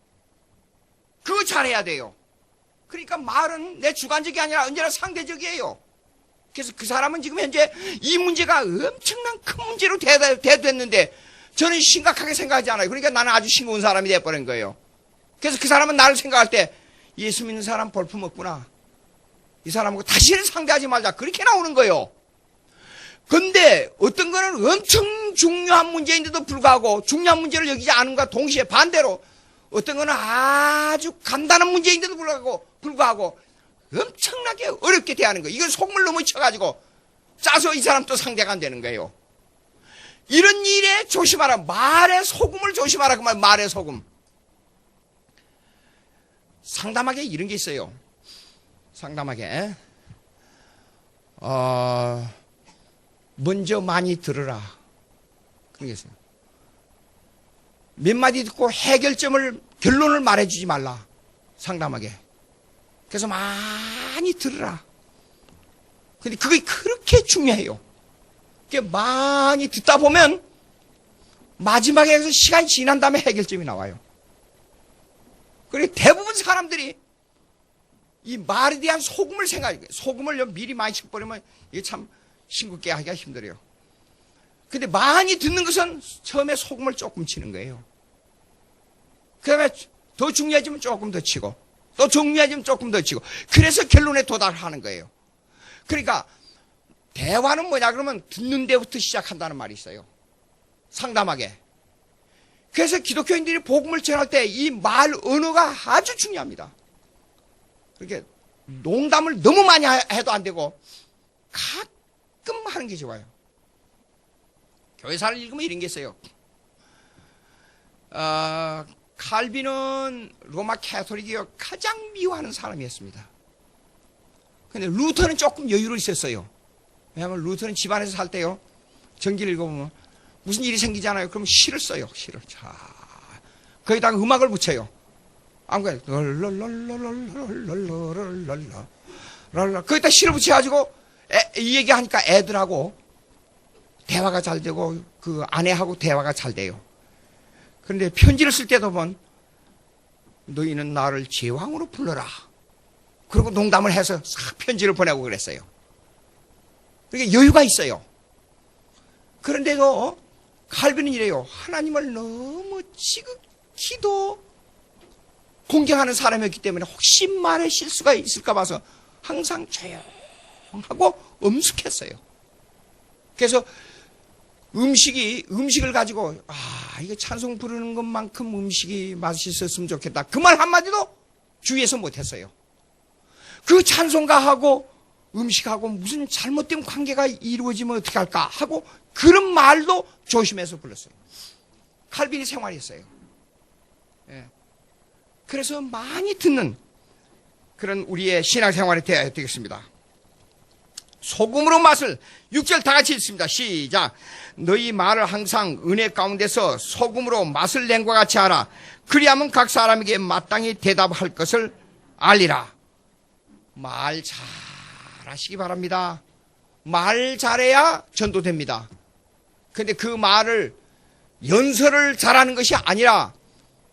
그거 잘해야 돼요. 그러니까 말은 내 주관적이 아니라 언제나 상대적이에요. 그래서 그 사람은 지금 현재 이 문제가 엄청난 큰 문제로 대두했는데 저는 심각하게 생각하지 않아요. 그러니까 나는 아주 싱거운 사람이 돼버린 거예요. 그래서 그 사람은 나를 생각할 때 예수 믿는 사람 볼품 없구나. 이 사람하고 다시는 상대하지 말자. 그렇게 나오는 거예요. 근데 어떤 거는 엄청 중요한 문제인데도 불구하고 중요한 문제를 여기지 않은과 동시에 반대로 어떤 거는 아주 간단한 문제인데도 불구하고 엄청나게 어렵게 대하는 거예요. 이건 소금을 너무 쳐가지고 짜서 이 사람 또 상대가 안 되는 거예요. 이런 일에 조심하라. 말에 소금을 조심하라. 그 말, 말에 소금. 상담하게 이런 게 있어요. 상담하게. 먼저 많이 들으라. 그런 게 있어요. 몇 마디 듣고 결론을 말해주지 말라. 상담하게. 그래서 많이 들으라. 근데 그게 그렇게 중요해요. 많이 듣다 보면 마지막에 해서 시간이 지난 다음에 해결점이 나와요. 그리고 대부분 사람들이 이 말에 대한 소금을 생각해요. 소금을 미리 많이 쳐버리면 이게 참 싱겁게 하기가 힘들어요. 근데 많이 듣는 것은 처음에 소금을 조금 치는 거예요. 그 다음에 더 중요해지면 조금 더 치고 또 중요해지면 조금 더 치고 그래서 결론에 도달하는 거예요. 그러니까 대화는 뭐냐 그러면 듣는 데부터 시작한다는 말이 있어요. 상담하게. 그래서 기독교인들이 복음을 전할 때 이 말 언어가 아주 중요합니다. 그렇게 농담을 너무 많이 해도 안 되고 가끔 하는 게 좋아요. 교회사를 읽으면 이런 게 있어요. 칼빈은 로마 캐토릭이요 가장 미워하는 사람이었습니다. 근데 루터는 조금 여유를 있었어요. 왜냐하면 루터는 집안에서 살 때요 전기를 읽어보면 무슨 일이 생기잖아요. 그러면 시를 써요. 시를. 자, 거기다가 음악을 붙여요. 아무거나 거기다 시를 붙여가지고 이 얘기하니까 애들하고 대화가 잘 되고 그 아내하고 대화가 잘 돼요. 그런데 편지를 쓸 때도 보면 너희는 나를 제왕으로 불러라. 그리고 농담을 해서 싹 편지를 보내고 그랬어요. 그러니까 여유가 있어요. 그런데도 칼빈은 이래요. 하나님을 너무 지극히도 공경하는 사람이었기 때문에 혹시 말에 실수가 있을까 봐서 항상 조용하고 엄숙했어요. 그래서 음식을 가지고 이거 찬송 부르는 것만큼 음식이 맛있었으면 좋겠다. 그 말 한마디도 주위에서 못했어요. 그 찬송가하고 음식하고 무슨 잘못된 관계가 이루어지면 어떻게 할까 하고 그런 말도 조심해서 불렀어요. 칼빈이 생활했어요. 예. 그래서 많이 듣는 그런 우리의 신앙생활이 되어야 되겠습니다. 소금으로 맛을 6절 다 같이 읽습니다. 시작. 너희 말을 항상 은혜 가운데서 소금으로 맛을 낸 것 같이 하라. 그리하면 각 사람에게 마땅히 대답할 것을 알리라. 말 잘하시기 바랍니다. 말 잘해야 전도됩니다. 근데 그 말을 연설을 잘하는 것이 아니라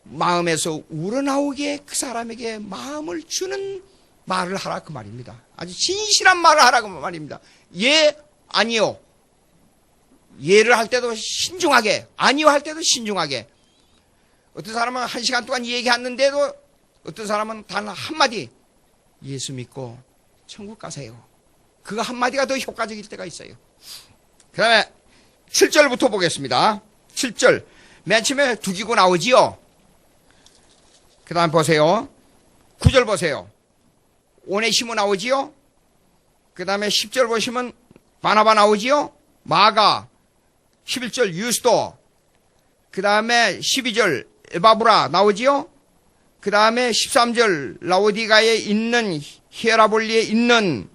마음에서 우러나오게 그 사람에게 마음을 주는 말을 하라 그 말입니다. 아주 진실한 말을 하라 그 말입니다. 예, 아니요. 예를 할 때도 신중하게, 아니요 할 때도 신중하게. 어떤 사람은 1시간 동안 얘기했는데도 어떤 사람은 단 한마디 예수 믿고 천국 가세요. 그거 한마디가 더 효과적일 때가 있어요. 그 다음에 7절부터 보겠습니다. 7절. 맨 처음에 두기고 나오지요. 그 다음 보세요. 9절 보세요. 오네시모 나오지요. 그 다음에 10절 보시면 바나바 나오지요. 마가. 11절 유스도. 그 다음에 12절 에바브라 나오지요. 그 다음에 13절 라오디가에 있는 히에라볼리에 있는,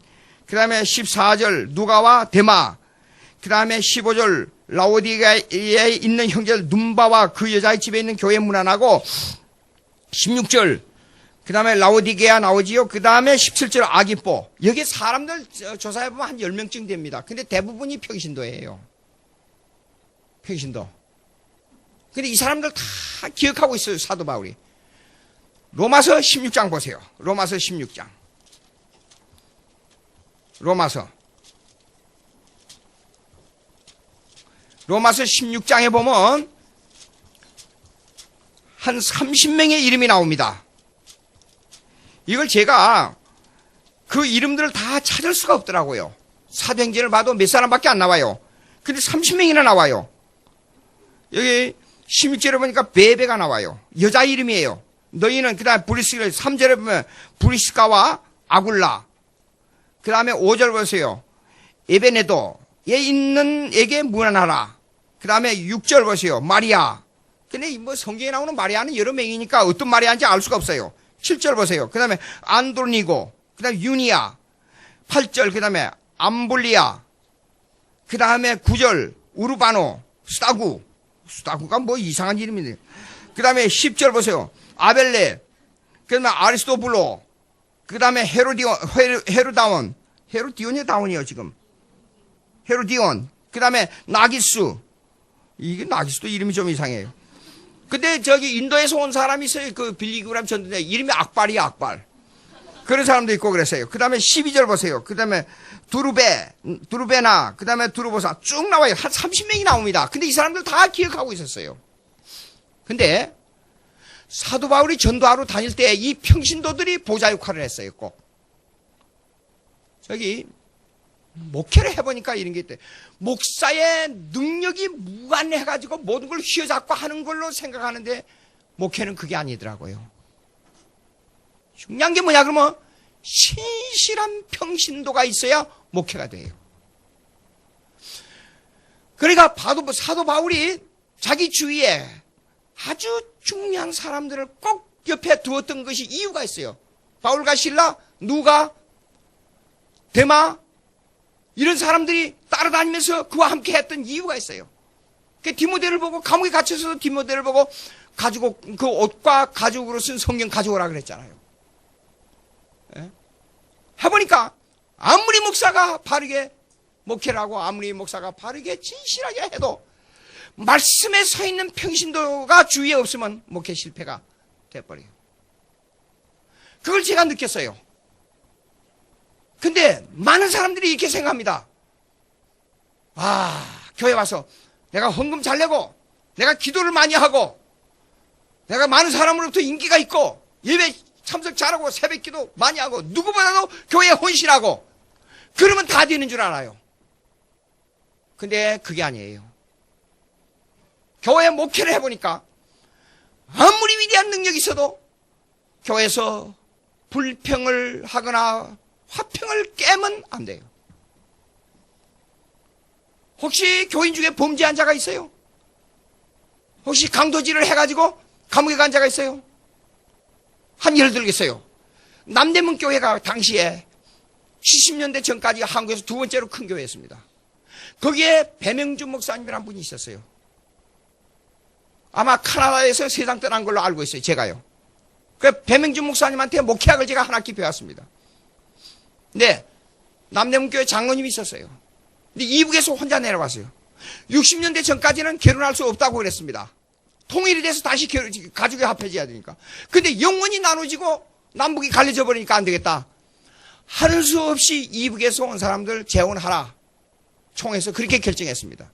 그 다음에 14절 누가와 데마, 그 다음에 15절 라오디가에 있는 형제들 눈바와 그 여자의 집에 있는 교회 문안하고, 16절 그 다음에 라오디게아 나오지요. 그 다음에 17절 아기뽀. 여기 사람들 조사해보면 한 10명쯤 됩니다. 근데 대부분이 평신도예요. 평신도. 근데 이 사람들 다 기억하고 있어요, 사도 바울이. 로마서 16장 보세요. 로마서 16장. 로마서 16장에 보면 한 30명의 이름이 나옵니다. 이걸 제가 그 이름들을 다 찾을 수가 없더라고요. 사도행전을 봐도 몇 사람밖에 안 나와요. 근데 30명이나 나와요. 여기 16절에 보니까 베베가 나와요. 여자 이름이에요. 너희는 그 다음에 브리스가 3절에 보면 브리스가와 아굴라. 그 다음에 5절 보세요. 에베네도에 있는 에게 문안하라. 그 다음에 6절 보세요. 마리아. 근데 뭐 성경에 나오는 마리아는 여러 명이니까 어떤 마리아인지 알 수가 없어요. 7절 보세요. 그 다음에 안드로니고. 그 다음에 유니아. 8절 그 다음에 암볼리아. 그 다음에 9절 우르바노. 수다구가 뭐 이상한 이름인데. 그 다음에 10절 보세요. 아벨레, 그 다음에 아리스토블로, 그 다음에 헤로다온, 헤로디온이 다온이에요, 지금. 헤로디온, 그 다음에 나기스, 이게 나기스도 이름이 좀 이상해요. 근데 저기 인도에서 온 사람이 있어요. 그 빌리그람 전도자, 이름이 악발이야, 악발. 그런 사람도 있고 그랬어요. 그 다음에 12절 보세요. 그 다음에 두루베나, 그 다음에 두루보사 쭉 나와요. 한 30명이 나옵니다. 근데 이 사람들 다 기억하고 있었어요. 근데 사도 바울이 전도하러 다닐 때 이 평신도들이 보좌 역할을 했어요, 꼭. 저기, 목회를 해보니까 이런 게 있대. 목사의 능력이 무한해가지고 모든 걸 휘어잡고 하는 걸로 생각하는데, 목회는 그게 아니더라고요. 중요한 게 뭐냐, 그러면, 신실한 평신도가 있어야 목회가 돼요. 그러니까 사도 바울이 자기 주위에 아주 중요한 사람들을 꼭 옆에 두었던 것이 이유가 있어요. 바울과 실라, 누가, 데마, 이런 사람들이 따라다니면서 그와 함께 했던 이유가 있어요. 그 디모데를 보고, 감옥에 갇혀서 디모데를 보고, 가지고, 그 옷과 가죽으로 쓴 성경 가져오라 그랬잖아요. 예? 해보니까, 아무리 목사가 바르게 목회를 하고, 아무리 목사가 바르게 진실하게 해도, 말씀에 서 있는 평신도가 주위에 없으면 목회 실패가 돼버려요. 그걸 제가 느꼈어요. 근데 많은 사람들이 이렇게 생각합니다. 아, 교회 와서 내가 헌금 잘 내고, 내가 기도를 많이 하고, 내가 많은 사람으로부터 인기가 있고, 예배 참석 잘하고, 새벽 기도 많이 하고, 누구보다도 교회에 헌신하고, 그러면 다 되는 줄 알아요. 근데 그게 아니에요. 교회 목회를 해보니까 아무리 위대한 능력이 있어도 교회에서 불평을 하거나 화평을 깨면 안 돼요. 혹시 교인 중에 범죄한 자가 있어요? 혹시 강도질을 해가지고 감옥에 간 자가 있어요? 한 예를 들겠어요. 남대문 교회가 당시에 70년대 전까지 한국에서 두 번째로 큰 교회였습니다. 거기에 배명준 목사님이라는 분이 있었어요. 아마 카나다에서 세상 떠난 걸로 알고 있어요, 제가요. 그 배명준 목사님한테 목회학을 제가 한 학기 배웠습니다. 네, 남대문교회 장로님이 있었어요. 근데 이북에서 혼자 내려왔어요. 60년대 전까지는 결혼할 수 없다고 그랬습니다. 통일이 돼서 다시 가족이 합해져야 되니까. 근데 영원히 나눠지고 남북이 갈려져 버리니까 안 되겠다. 하는 수 없이 이북에서 온 사람들 재혼하라. 총회에서 그렇게 결정했습니다.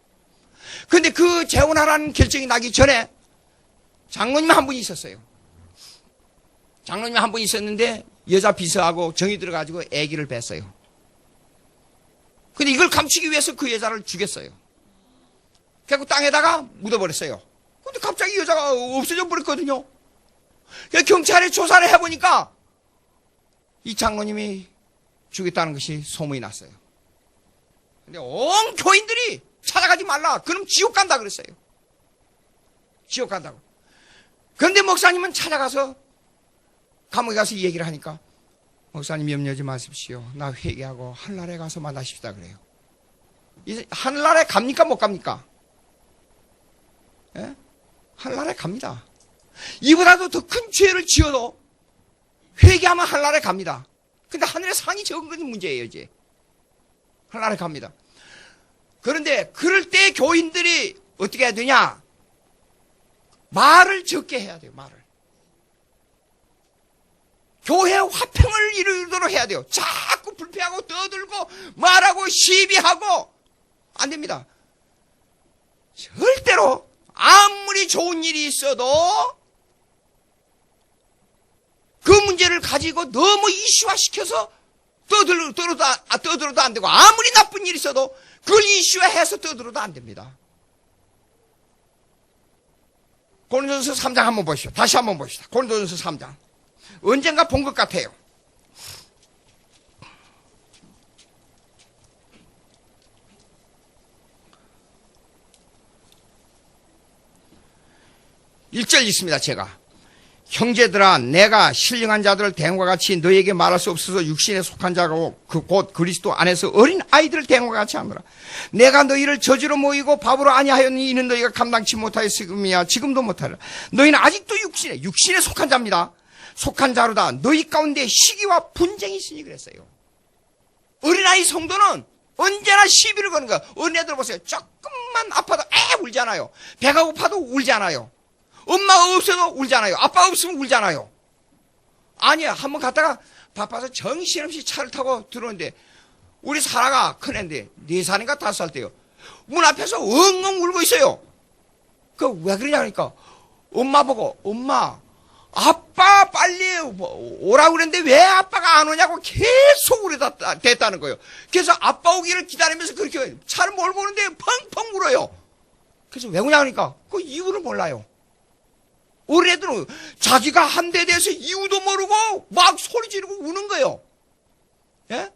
근데 그 재혼하라는 결정이 나기 전에 장로님 한 분이 있었어요. 장로님 한 분이 있었는데 여자 비서하고 정이 들어가지고 아기를 뱄어요. 근데 이걸 감추기 위해서 그 여자를 죽였어요. 그래서 땅에다가 묻어버렸어요. 근데 갑자기 여자가 없어져 버렸거든요. 경찰에 조사를 해보니까 이 장로님이 죽였다는 것이 소문이 났어요. 근데 온 교인들이 찾아가지 말라. 그럼 지옥 간다 그랬어요. 지옥 간다고. 그런데 목사님은 찾아가서 감옥에 가서 이 얘기를 하니까 목사님 염려하지 마십시오. 나 회개하고 하늘나라에 가서 만나십시다 그래요. 이제 하늘나라에 갑니까 못 갑니까? 예? 하늘나라에 갑니다. 이보다도 더 큰 죄를 지어도 회개하면 하늘나라에 갑니다. 근데 하늘의 상이 적은 건 문제예요 이제. 하늘나라에 갑니다. 그런데 그럴 때 교인들이 어떻게 해야 되냐? 말을 적게 해야 돼요. 말을. 교회 화평을 이루도록 해야 돼요. 자꾸 불평하고 떠들고 말하고 시비하고 안 됩니다. 절대로 아무리 좋은 일이 있어도 그 문제를 가지고 너무 이슈화시켜서 떠들어도 안 되고 아무리 나쁜 일이 있어도 그걸 이슈화해서 떠들어도 안 됩니다. 고린도전서 3장 한번 보시죠. 다시 한번 봅시다. 고린도전서 3장. 언젠가 본 것 같아요. (1절) 있습니다. 제가 형제들아 내가 신령한 자들을 대응과 같이 너에게 말할 수 없어서 육신에 속한 자고 곧 그리스도 안에서 어린 아이들을 대응과 같이 하노라. 내가 너희를 저주로 모이고 바보로 아니하였니 이는 너희가 감당치 못하였음이야. 지금도 못하리라. 너희는 아직도 육신에 속한 자입니다. 속한 자로다. 너희 가운데 시기와 분쟁이 있으니 그랬어요. 어린아이 성도는 언제나 시비를 거는 거야. 어린애들 보세요. 조금만 아파도 울잖아요. 배가 고파도 울잖아요. 엄마가 없어도 울잖아요. 아빠가 없으면 울잖아요. 아니야. 한번 갔다가 바빠서 정신없이 차를 타고 들어오는데 우리 사라가 큰애인데 4살인가 5살 때요. 문 앞에서 엉엉 울고 있어요. 그 왜 그러냐 그러니까 엄마 보고 엄마 아빠 빨리 오라고 그랬는데 왜 아빠가 안 오냐고 계속 울어댔다는 거예요. 그래서 아빠 오기를 기다리면서 그렇게 차를 몰고 오는데 펑펑 울어요. 그래서 왜 그러냐 그러니까 그 이유를 몰라요. 어린애들은 자기가 한 대 대해서 이유도 모르고 막 소리 지르고 우는 거예요. 예?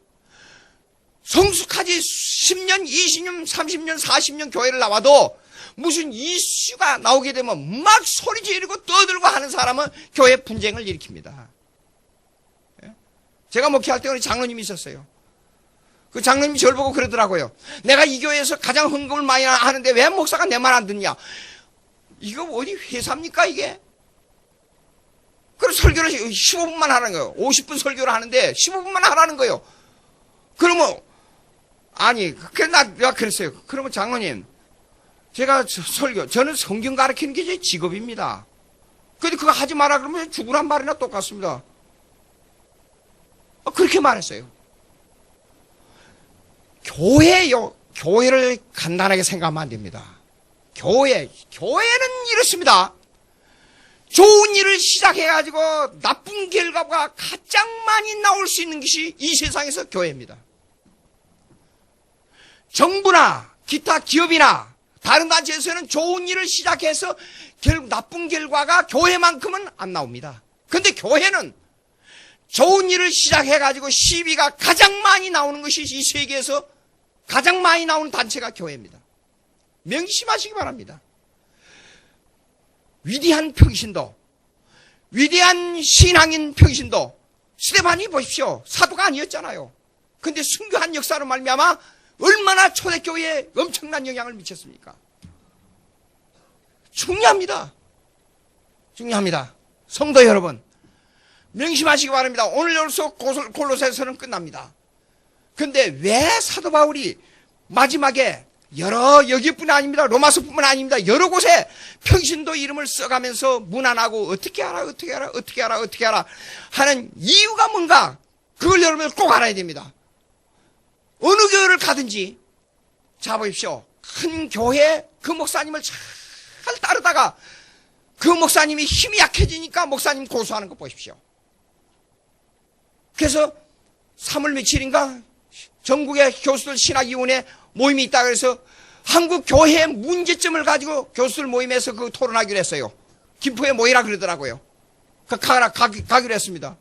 성숙하지 10년, 20년, 30년, 40년 교회를 나와도 무슨 이슈가 나오게 되면 막 소리 지르고 떠들고 하는 사람은 교회 분쟁을 일으킵니다. 예? 제가 목회할 때 우리 장로님이 있었어요. 그 장로님이 저를 보고 그러더라고요. 내가 이 교회에서 가장 헌금을 많이 하는데 왜 목사가 내 말 안 듣냐? 이거 어디 회사입니까 이게? 그럼 설교를 15분만 하는 거예요. 50분 설교를 하는데 15분만 하라는 거예요. 그러면 아니 내가 그랬어요. 그러면 장로님 제가 저는 성경 가르치는 게 제 직업입니다. 근데 그거 하지 마라 그러면 죽으란 말이나 똑같습니다. 그렇게 말했어요. 교회를 간단하게 생각하면 안 됩니다. 교회는 이렇습니다. 좋은 일을 시작해가지고 나쁜 결과가 가장 많이 나올 수 있는 것이 이 세상에서 교회입니다. 정부나 기타 기업이나 다른 단체에서는 좋은 일을 시작해서 나쁜 결과가 교회만큼은 안 나옵니다. 그런데 교회는 좋은 일을 시작해가지고 시비가 가장 많이 나오는 것이 이 세계에서 가장 많이 나오는 단체가 교회입니다. 명심하시기 바랍니다. 위대한 평신도, 위대한 신앙인 평신도, 스데반이 보십시오. 사도가 아니었잖아요. 근데 순교한 역사로 말미암아 얼마나 초대교회에 엄청난 영향을 미쳤습니까? 중요합니다. 중요합니다. 성도 여러분, 명심하시기 바랍니다. 오늘로써 골로새서는 끝납니다. 근데 왜 사도 바울이 마지막에 여기뿐 아닙니다. 로마서뿐만 아닙니다. 여러 곳에 평신도 이름을 써가면서 문안하고 어떻게 하라 하는 이유가 뭔가 그걸 여러분 꼭 알아야 됩니다. 어느 교회를 가든지 자 보십시오. 큰 교회 그 목사님을 잘 따르다가 그 목사님이 힘이 약해지니까 목사님 고소하는 거 보십시오. 그래서 3월 며칠인가 전국의 교수들 신학위원회 모임이 있다 그래서 한국 교회의 문제점을 가지고 교수들 모임에서 그 토론하기로 했어요. 김포에 모이라 그러더라고요. 가기로 했습니다.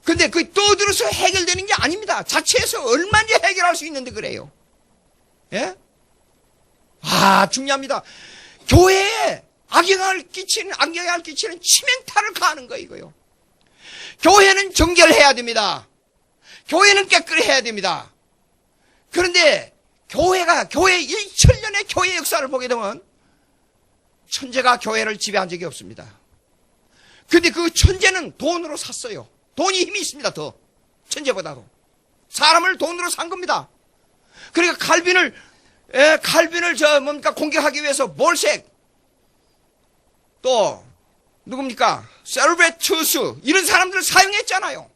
근데 그 떠들어서 해결되는 게 아닙니다. 자체에서 얼마든지 해결할 수 있는데 그래요. 예? 중요합니다. 교회에 악영향을 끼치는 치명타를 가하는 거 이거요. 교회는 정결해야 됩니다. 교회는 깨끗해야 됩니다. 그런데 교회 1천년의 교회 역사를 보게 되면 천재가 교회를 지배한 적이 없습니다. 근데 그 천재는 돈으로 샀어요. 돈이 힘이 있습니다. 더 천재보다도 사람을 돈으로 산 겁니다. 그러니까 칼빈을 공격하기 위해서 몰색 또 누굽니까? 세르베투스 이런 사람들을 사용했잖아요.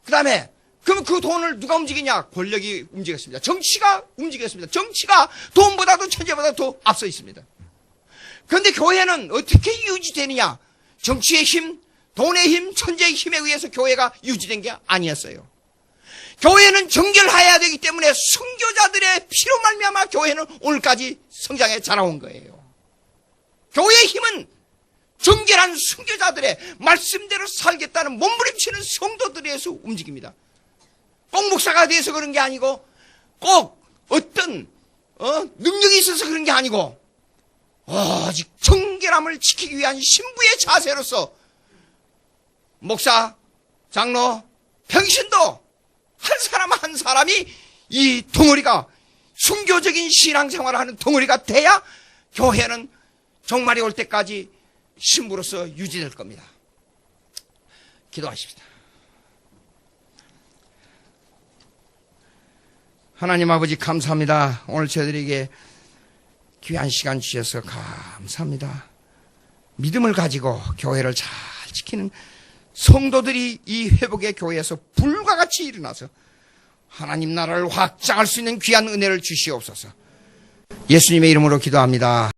그 다음에 그럼 그 돈을 누가 움직이냐? 권력이 움직였습니다. 정치가 움직였습니다. 정치가 돈보다도 천재보다 더 앞서 있습니다. 그런데 교회는 어떻게 유지되느냐? 정치의 힘, 돈의 힘, 천재의 힘에 의해서 교회가 유지된 게 아니었어요. 교회는 정결해야 되기 때문에 순교자들의 피로 말미암아 교회는 오늘까지 성장해 자라온 거예요. 교회의 힘은 정결한 순교자들의 말씀대로 살겠다는 몸부림치는 성도들에 의해서 움직입니다. 꼭 목사가 돼서 그런 게 아니고 꼭 어떤 능력이 있어서 그런 게 아니고 오직 정결함을 지키기 위한 신부의 자세로서 목사, 장로, 평신도 한 사람 한 사람이 이 덩어리가 순교적인 신앙생활을 하는 덩어리가 돼야 교회는 종말이 올 때까지 신부로서 유지될 겁니다. 기도하십시다. 하나님 아버지 감사합니다. 오늘 저희들에게 귀한 시간 주셔서 감사합니다. 믿음을 가지고 교회를 잘 지키는 성도들이 이 회복의 교회에서 불과 같이 일어나서 하나님 나라를 확장할 수 있는 귀한 은혜를 주시옵소서. 예수님의 이름으로 기도합니다.